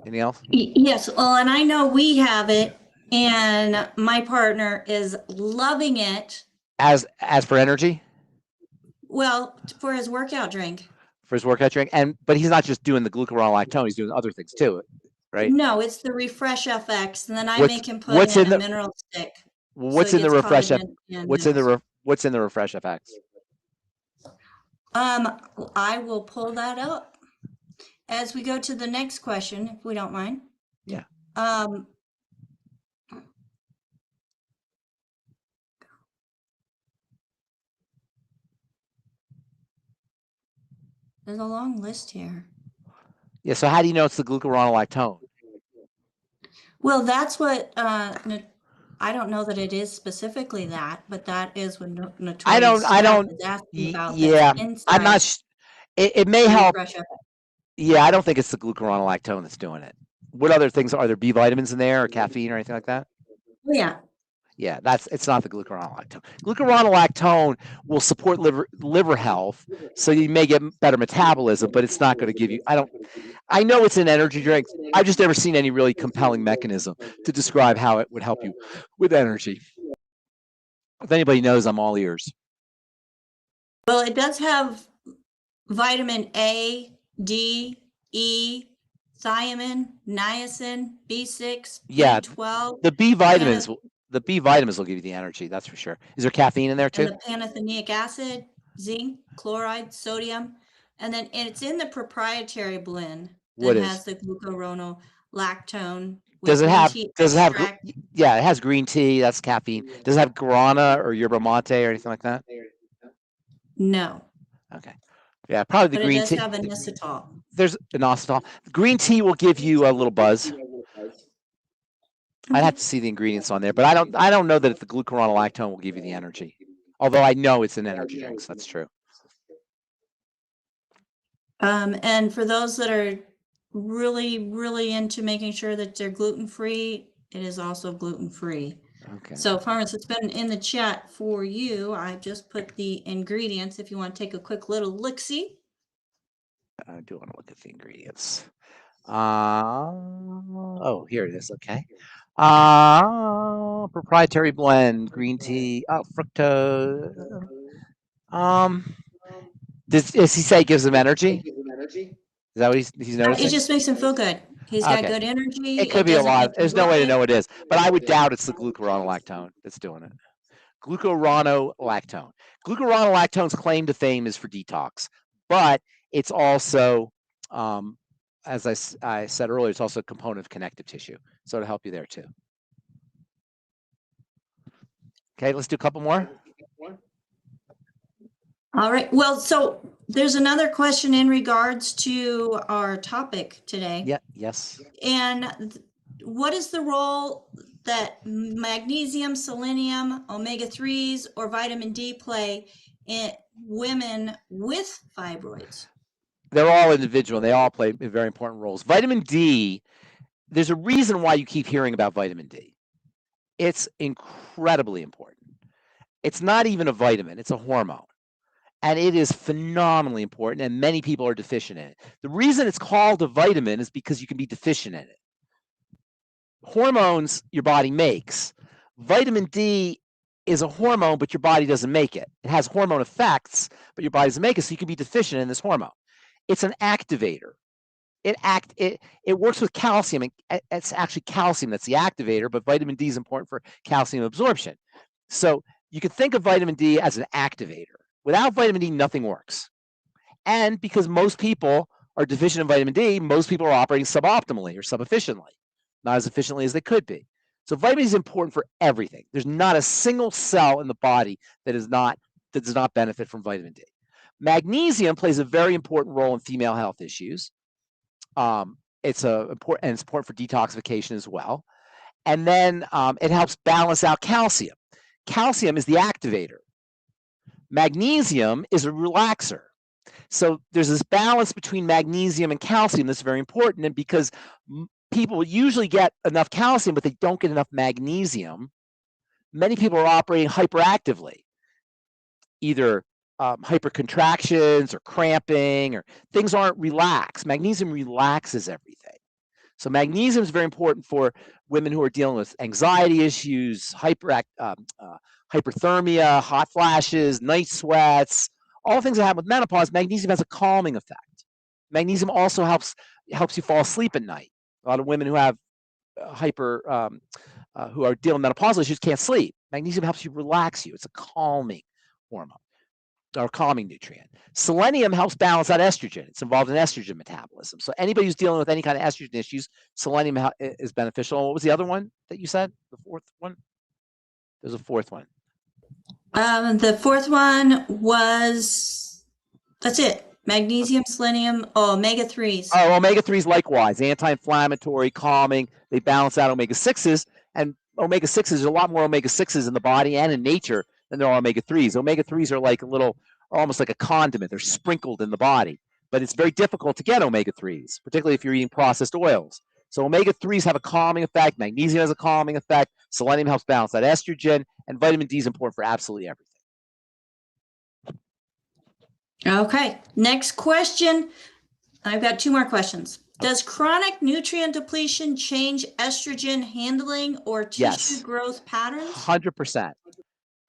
Anything else? Yes. Well, and I know we have it, and my partner is loving it. As for energy? Well, for his workout drink. For his workout drink, but he's not just doing the glucuronolactone; he's doing other things too, right? No, it's the Refresh FX, and then I make him put in a mineral stick. What's in the Refresh? What's in the Refresh FX? I will pull that up as we go to the next question, if we don't mind. Yeah. There's a long list here. Yeah. So how do you know it's the glucuronolactone? Well, that's what I don't know that it is specifically that, but that is what Notorious I don't. about. Yeah, I'm not. It may help. Yeah, I don't think it's the glucuronolactone that's doing it. What other things are there? B vitamins in there, or caffeine, or anything like that? Yeah. Yeah, it's not the glucuronolactone. Glucuronolactone will support liver health, so you may get better metabolism, but it's not going to give you. I know it's an energy drink. I've just never seen any really compelling mechanism to describe how it would help you with energy. If anybody knows, I'm all ears. Well, it does have vitamin A, D, E, thiamine, niacin, B6, B12. The B vitamins. The B vitamins will give you the energy, that's for sure. Is there caffeine in there too? And the pantothenic acid, zinc, chloride, sodium, and then it's in the proprietary blend that has the glucuronolactone. Does it have? Yeah, it has green tea. That's caffeine. Does it have guarana or yerba mate or anything like that? No. Okay. Yeah, probably the green tea. But it does have inositol. There's inositol. Green tea will give you a little buzz. I'd have to see the ingredients on there, but I don't know that the glucuronolactone will give you the energy. Although I know it's an energy drink, so that's true. And for those that are really, really into making sure that they're gluten-free, it is also gluten-free. Okay. So Pharmacist Ben in the chat for you. I just put the ingredients if you want to take a quick little look-see. I do want to look at the ingredients. Oh, here it is. Okay. Proprietary blend, green tea, fructose. Does he say it gives him energy? Is that what he's noticing? It just makes him feel good. He's got good energy. It could be a lot. There's no way to know what it is, but I would doubt it's the glucuronolactone that's doing it. Glucuronolactone. Glucuronolactone's claim to fame is for detox, but it's also, as I said earlier, it's also a component of connective tissue, so it'll help you there too. Okay, let's do a couple more. All right. Well, so there's another question in regards to our topic today. Yeah. Yes. And what is the role that magnesium, selenium, omega-3s, or vitamin D play in women with fibroids? They're all individual. They all play very important roles. Vitamin D, there's a reason why you keep hearing about vitamin D. It's incredibly important. It's not even a vitamin, it's a hormone. And it is phenomenally important, and many people are deficient in it. The reason it's called a vitamin is because you can be deficient in it. Hormones your body makes. Vitamin D is a hormone, but your body doesn't make it. It has hormone effects, but your body doesn't make it, so you can be deficient in this hormone. It's an activator. It works with calcium, and it's actually calcium that's the activator, but vitamin D is important for calcium absorption. So you can think of vitamin D as an activator. Without vitamin D, nothing works. And because most people are deficient in vitamin D, most people are operating suboptimally or subefficiently, not as efficiently as they could be. So vitamin D is important for everything. There's not a single cell in the body that does not benefit from vitamin D. Magnesium plays a very important role in female health issues. It's important for detoxification as well. And then it helps balance out calcium. Calcium is the activator. Magnesium is a relaxer. So there's this balance between magnesium and calcium that's very important. And because people usually get enough calcium, but they don't get enough magnesium, many people are operating hyperactively, either hypercontractions or cramping, or things aren't relaxed. Magnesium relaxes everything. So magnesium is very important for women who are dealing with anxiety issues, hyperthermia, hot flashes, night sweats, all the things that happen with menopause. Magnesium has a calming effect. Magnesium also helps you fall asleep at night. A lot of women who have who are dealing with menopausal issues can't sleep. Magnesium helps you relax you. It's a calming hormone or calming nutrient. Selenium helps balance out estrogen. It's involved in estrogen metabolism. So anybody who's dealing with any kind of estrogen issues, selenium is beneficial. And what was the other one that you said? The fourth one? There's a fourth one. The fourth one was, that's it. Magnesium, selenium, omega-3s. Oh, omega-3s likewise. Anti-inflammatory, calming. They balance out omega-6s. And omega-6s, there's a lot more omega-6s in the body and in nature than there are omega-3s. Omega-3s are almost like a condiment. They're sprinkled in the body. But it's very difficult to get omega-3s, particularly if you're eating processed oils. So omega-3s have a calming effect. Magnesium has a calming effect. Selenium helps balance out estrogen. And vitamin D is important for absolutely everything. Okay, next question. I've got two more questions. Does chronic nutrient depletion change estrogen handling or tissue growth patterns? 100%.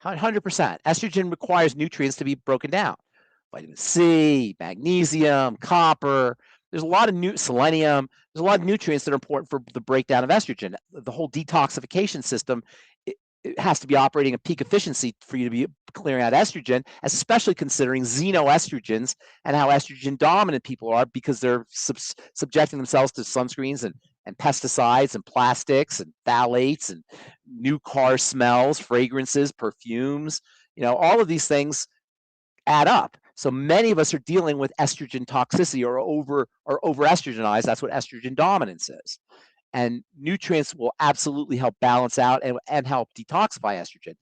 100%. Estrogen requires nutrients to be broken down. Vitamin C, magnesium, copper. There's a lot of selenium. There's a lot of nutrients that are important for the breakdown of estrogen. The whole detoxification system, it has to be operating at peak efficiency for you to be clearing out estrogen, especially considering xenoestrogens and how estrogen dominant people are because they're subjecting themselves to sunscreens and pesticides and plastics and phthalates and new car smells, fragrances, perfumes. All of these things add up. So many of us are dealing with estrogen toxicity or over estrogenized. That's what estrogen dominance is. And nutrients will absolutely help balance out and help detoxify estrogen.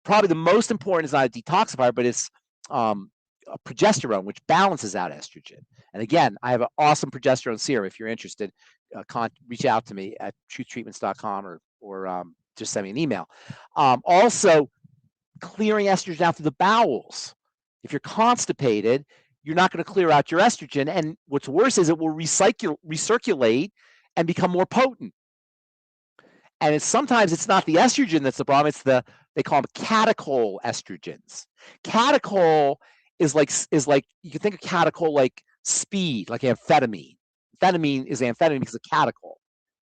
Probably the most important is not a detoxifier, but it's a progesterone, which balances out estrogen. And again, I have an awesome progesterone serum. If you're interested, reach out to me at truthtreatments.com or just send me an email. Also, clearing estrogen out through the bowels. If you're constipated, you're not going to clear out your estrogen. And what's worse is it will recirculate and become more potent. And sometimes it's not the estrogen that's the problem. It's they call them catechol estrogens. Catechol is like you can think of catechol like speed, like amphetamine. Amphetamine is amphetamine because of catechol.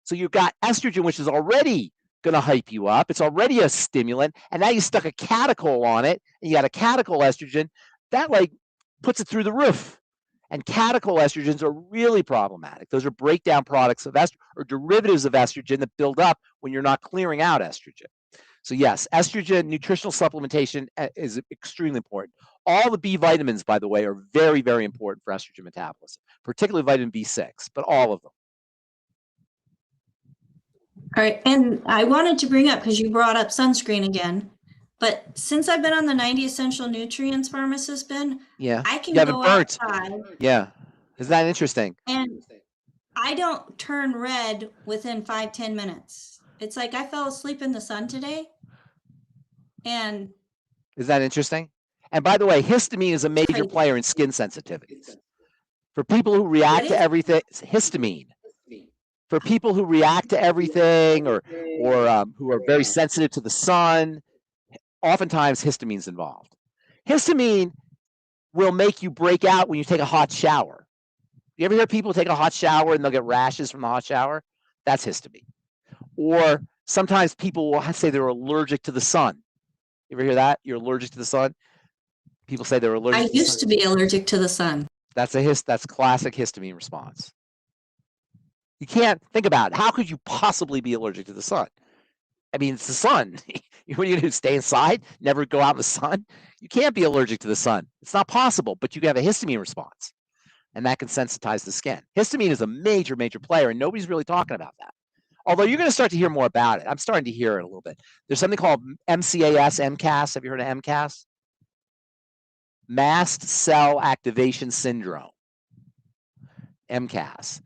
So you've got estrogen, which is already going to hype you up. It's already a stimulant, and now you stuck a catechol on it, and you got a catechol estrogen that puts it through the roof. And catechol estrogens are really problematic. Those are breakdown products of estrogen or derivatives of estrogen that build up when you're not clearing out estrogen. So yes, estrogen nutritional supplementation is extremely important. All the B vitamins, by the way, are very, very important for estrogen metabolism, particularly vitamin B6, but all of them. All right, and I wanted to bring up, because you brought up sunscreen again, but since I've been on the 90 essential nutrients, Pharmacist Ben, I can go outside. Yeah, isn't that interesting? And I don't turn red within 5-10 minutes. It's like I fell asleep in the sun today. And is that interesting? And by the way, histamine is a major player in skin sensitivities. For people who react to everything, histamine. For people who react to everything or who are very sensitive to the sun, oftentimes histamine's involved. Histamine will make you break out when you take a hot shower. You ever hear people take a hot shower and they'll get rashes from the hot shower? That's histamine. Or sometimes people will say they're allergic to the sun. You ever hear that? You're allergic to the sun? People say they're allergic to the sun. I used to be allergic to the sun. That's classic histamine response. You can't think about it. How could you possibly be allergic to the sun? I mean, it's the sun. What are you going to do? Stay inside? Never go out in the sun? You can't be allergic to the sun. It's not possible, but you can have a histamine response, and that can sensitize the skin. Histamine is a major, major player, and nobody's really talking about that. Although you're going to start to hear more about it. I'm starting to hear it a little bit. There's something called MCAS. Have you heard of MCAS? Mast Cell Activation Syndrome. MCAS.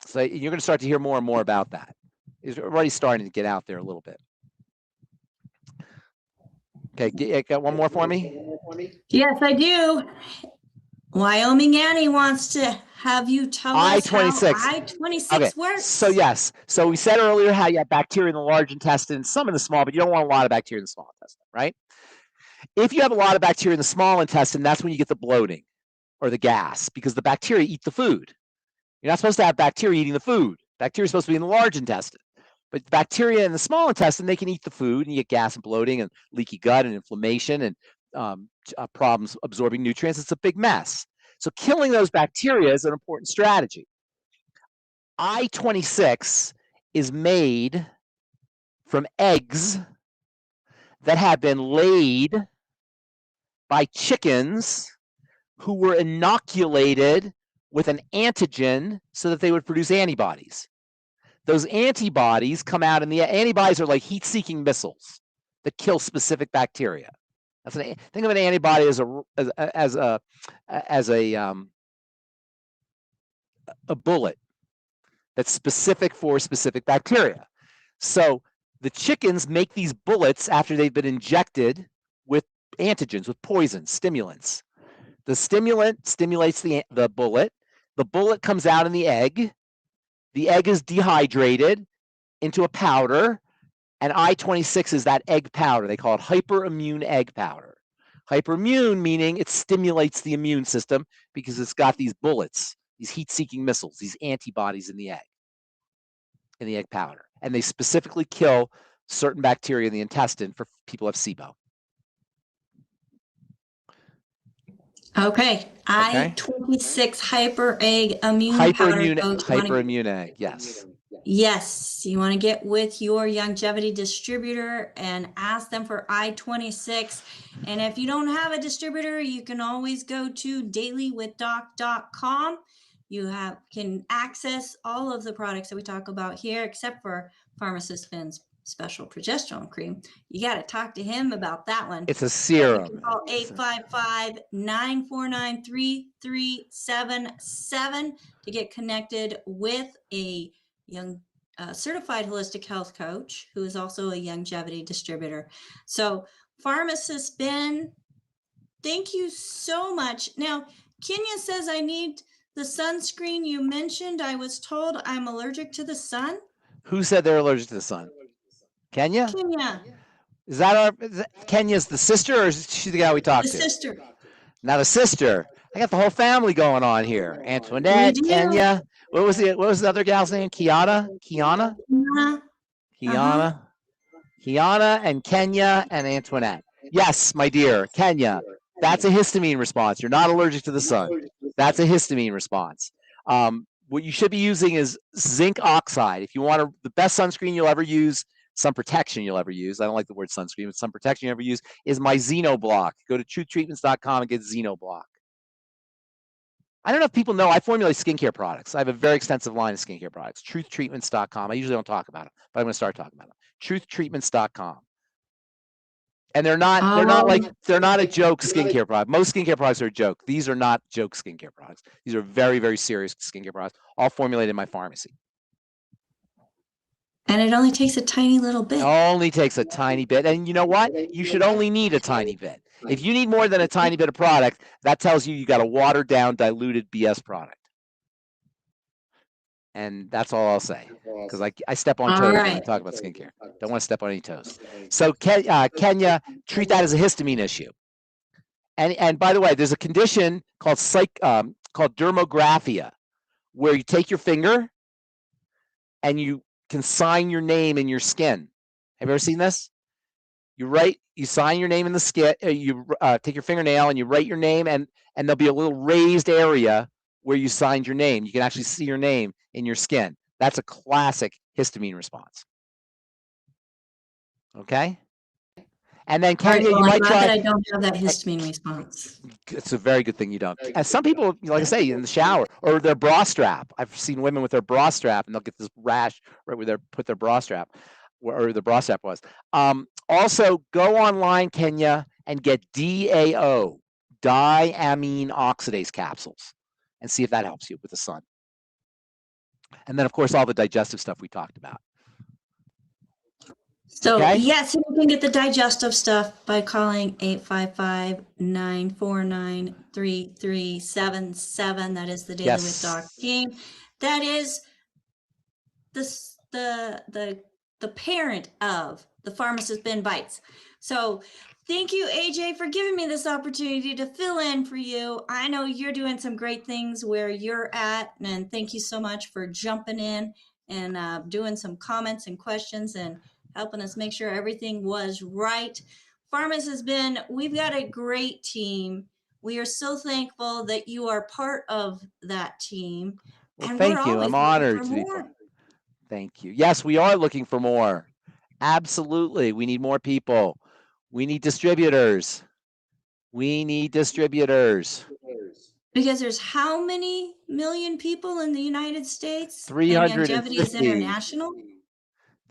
So you're going to start to hear more and more about that. It's already starting to get out there a little bit. Okay, got one more for me? Yes, I do. Wyoming Annie wants to have you tell us how I-26 works. So yes, so we said earlier how you have bacteria in the large intestine, some in the small, but you don't want a lot of bacteria in the small intestine, right? If you have a lot of bacteria in the small intestine, that's when you get the bloating or the gas, because the bacteria eat the food. You're not supposed to have bacteria eating the food. Bacteria is supposed to be in the large intestine. But bacteria in the small intestine, they can eat the food, and you get gas and bloating and leaky gut and inflammation and problems absorbing nutrients. It's a big mess. So killing those bacteria is an important strategy. I-26 is made from eggs that have been laid by chickens who were inoculated with an antigen so that they would produce antibodies. Those antibodies come out, and the antibodies are like heat-seeking missiles that kill specific bacteria. Think of an antibody as a bullet that's specific for specific bacteria. So the chickens make these bullets after they've been injected with antigens, with poisons, stimulants. The stimulant stimulates the bullet. The bullet comes out in the egg. The egg is dehydrated into a powder, and I-26 is that egg powder. They call it Hyperimmune Egg powder. Hyperimmune meaning it stimulates the immune system because it's got these bullets, these heat-seeking missiles, these antibodies in the egg powder. And they specifically kill certain bacteria in the intestine for people who have SIBO. Okay. I-26 Hyperimmune Egg, yes. Yes, you want to get with your longevity distributor and ask them for I-26. And if you don't have a distributor, you can always go to dailywithdoc.com. You can access all of the products that we talk about here, except for Pharmacist Ben's special progesterone cream. You got to talk to him about that one. It's a serum. You can call 855-949-3377 to get connected with a young certified holistic health coach who is also a longevity distributor. So Pharmacist Ben, thank you so much. Now, Kenya says I need the sunscreen you mentioned. I was told I'm allergic to the sun. Who said they're allergic to the sun? Kenya? Kenya. Is that Kenya's the sister, or is she the guy we talked to? The sister. Now the sister. I got the whole family going on here. Antoinette, Kenya. What was the other gal's name? Kiana, and Kenya and Antoinette. Yes, my dear, Kenya. That's a histamine response. You're not allergic to the sun. That's a histamine response. What you should be using is zinc oxide. If you want the best sunscreen you'll ever use, sun protection you'll ever use. I don't like the word sunscreen, but sun protection you'll ever use is my XenoBlock. Go to truthtreatments.com and get XenoBlock. I don't know if people know, I formulate skincare products. I have a very extensive line of skincare products. Truthtreatments.com. I usually don't talk about them, but I'm going to start talking about them. Truthtreatments.com. And they're not a joke skincare product. Most skincare products are a joke. These are not joke skincare products. These are very, very serious skincare products, all formulated in my pharmacy. And it only takes a tiny little bit. It only takes a tiny bit. And you know what? You should only need a tiny bit. If you need more than a tiny bit of product, that tells you got a watered down, diluted BS product. And that's all I'll say, because I step on toes when I talk about skincare. Don't want to step on any toes. So Kenya, treat that as a histamine issue. And by the way, there's a condition called dermographia, where you take your finger and you can sign your name in your skin. Have you ever seen this? You sign your name in the skin, you take your fingernail and you write your name, and there'll be a little raised area where you signed your name. You can actually see your name in your skin. That's a classic histamine response. Okay? And then Kenya, you might try. I don't have that histamine response. It's a very good thing you don't. And some people, like I say, in the shower or their bra strap. I've seen women with their bra strap, and they'll get this rash right where they put their bra strap, or the bra strap was. Also, go online, Kenya, and get DAO, diamine oxidase capsules, and see if that helps you with the sun. And then, of course, all the digestive stuff we talked about. So, yes, you can get the digestive stuff by calling 855-949-3377. That is the Daily with Doc team. That is the parent of the Pharmacist Ben Bites. So thank you, AJ, for giving me this opportunity to fill in for you. I know you're doing some great things where you're at, and thank you so much for jumping in and doing some comments and questions and helping us make sure everything was right. Pharmacist Ben, we've got a great team. We are so thankful that you are part of that team. Well, thank you. I'm honored to be part. Thank you. Yes, we are looking for more. Absolutely. We need more people. We need distributors. We need distributors. Because there's how many million people in the United States? 350. Longevity is international?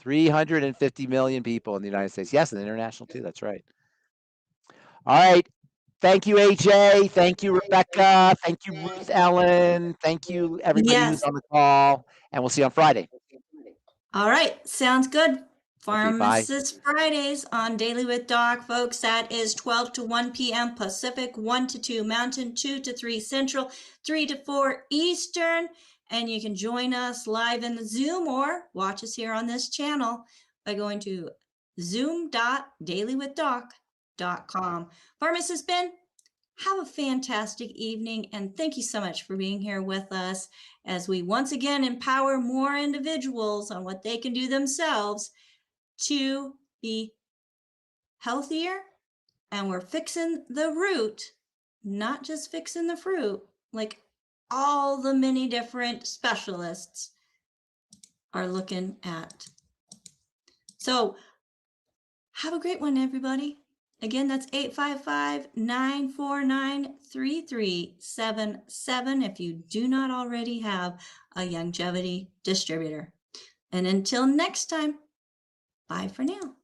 350 million people in the United States. Yes, and international too. That's right. All right. Thank you, AJ. Thank you, Rebecca. Thank you, Ruth Ellen. Thank you, everybody who's on the call. And we'll see you on Friday. All right. Sounds good. Pharmacist Fridays on Daily with Doc, folks. That is 12 to 1 p.m. Pacific, 1 to 2 Mountain, 2 to 3 Central, 3 to 4 Eastern. And you can join us live in the Zoom or watch us here on this channel by going to zoom.dailywithdoc.com. Pharmacist Ben, have a fantastic evening, and thank you so much for being here with us as we once again empower more individuals on what they can do themselves to be healthier. And we're fixing the root, not just fixing the fruit, like all the many different specialists are looking at. So have a great one, everybody. Again, that's 855-949-3377 if you do not already have a longevity distributor. And until next time, bye for now.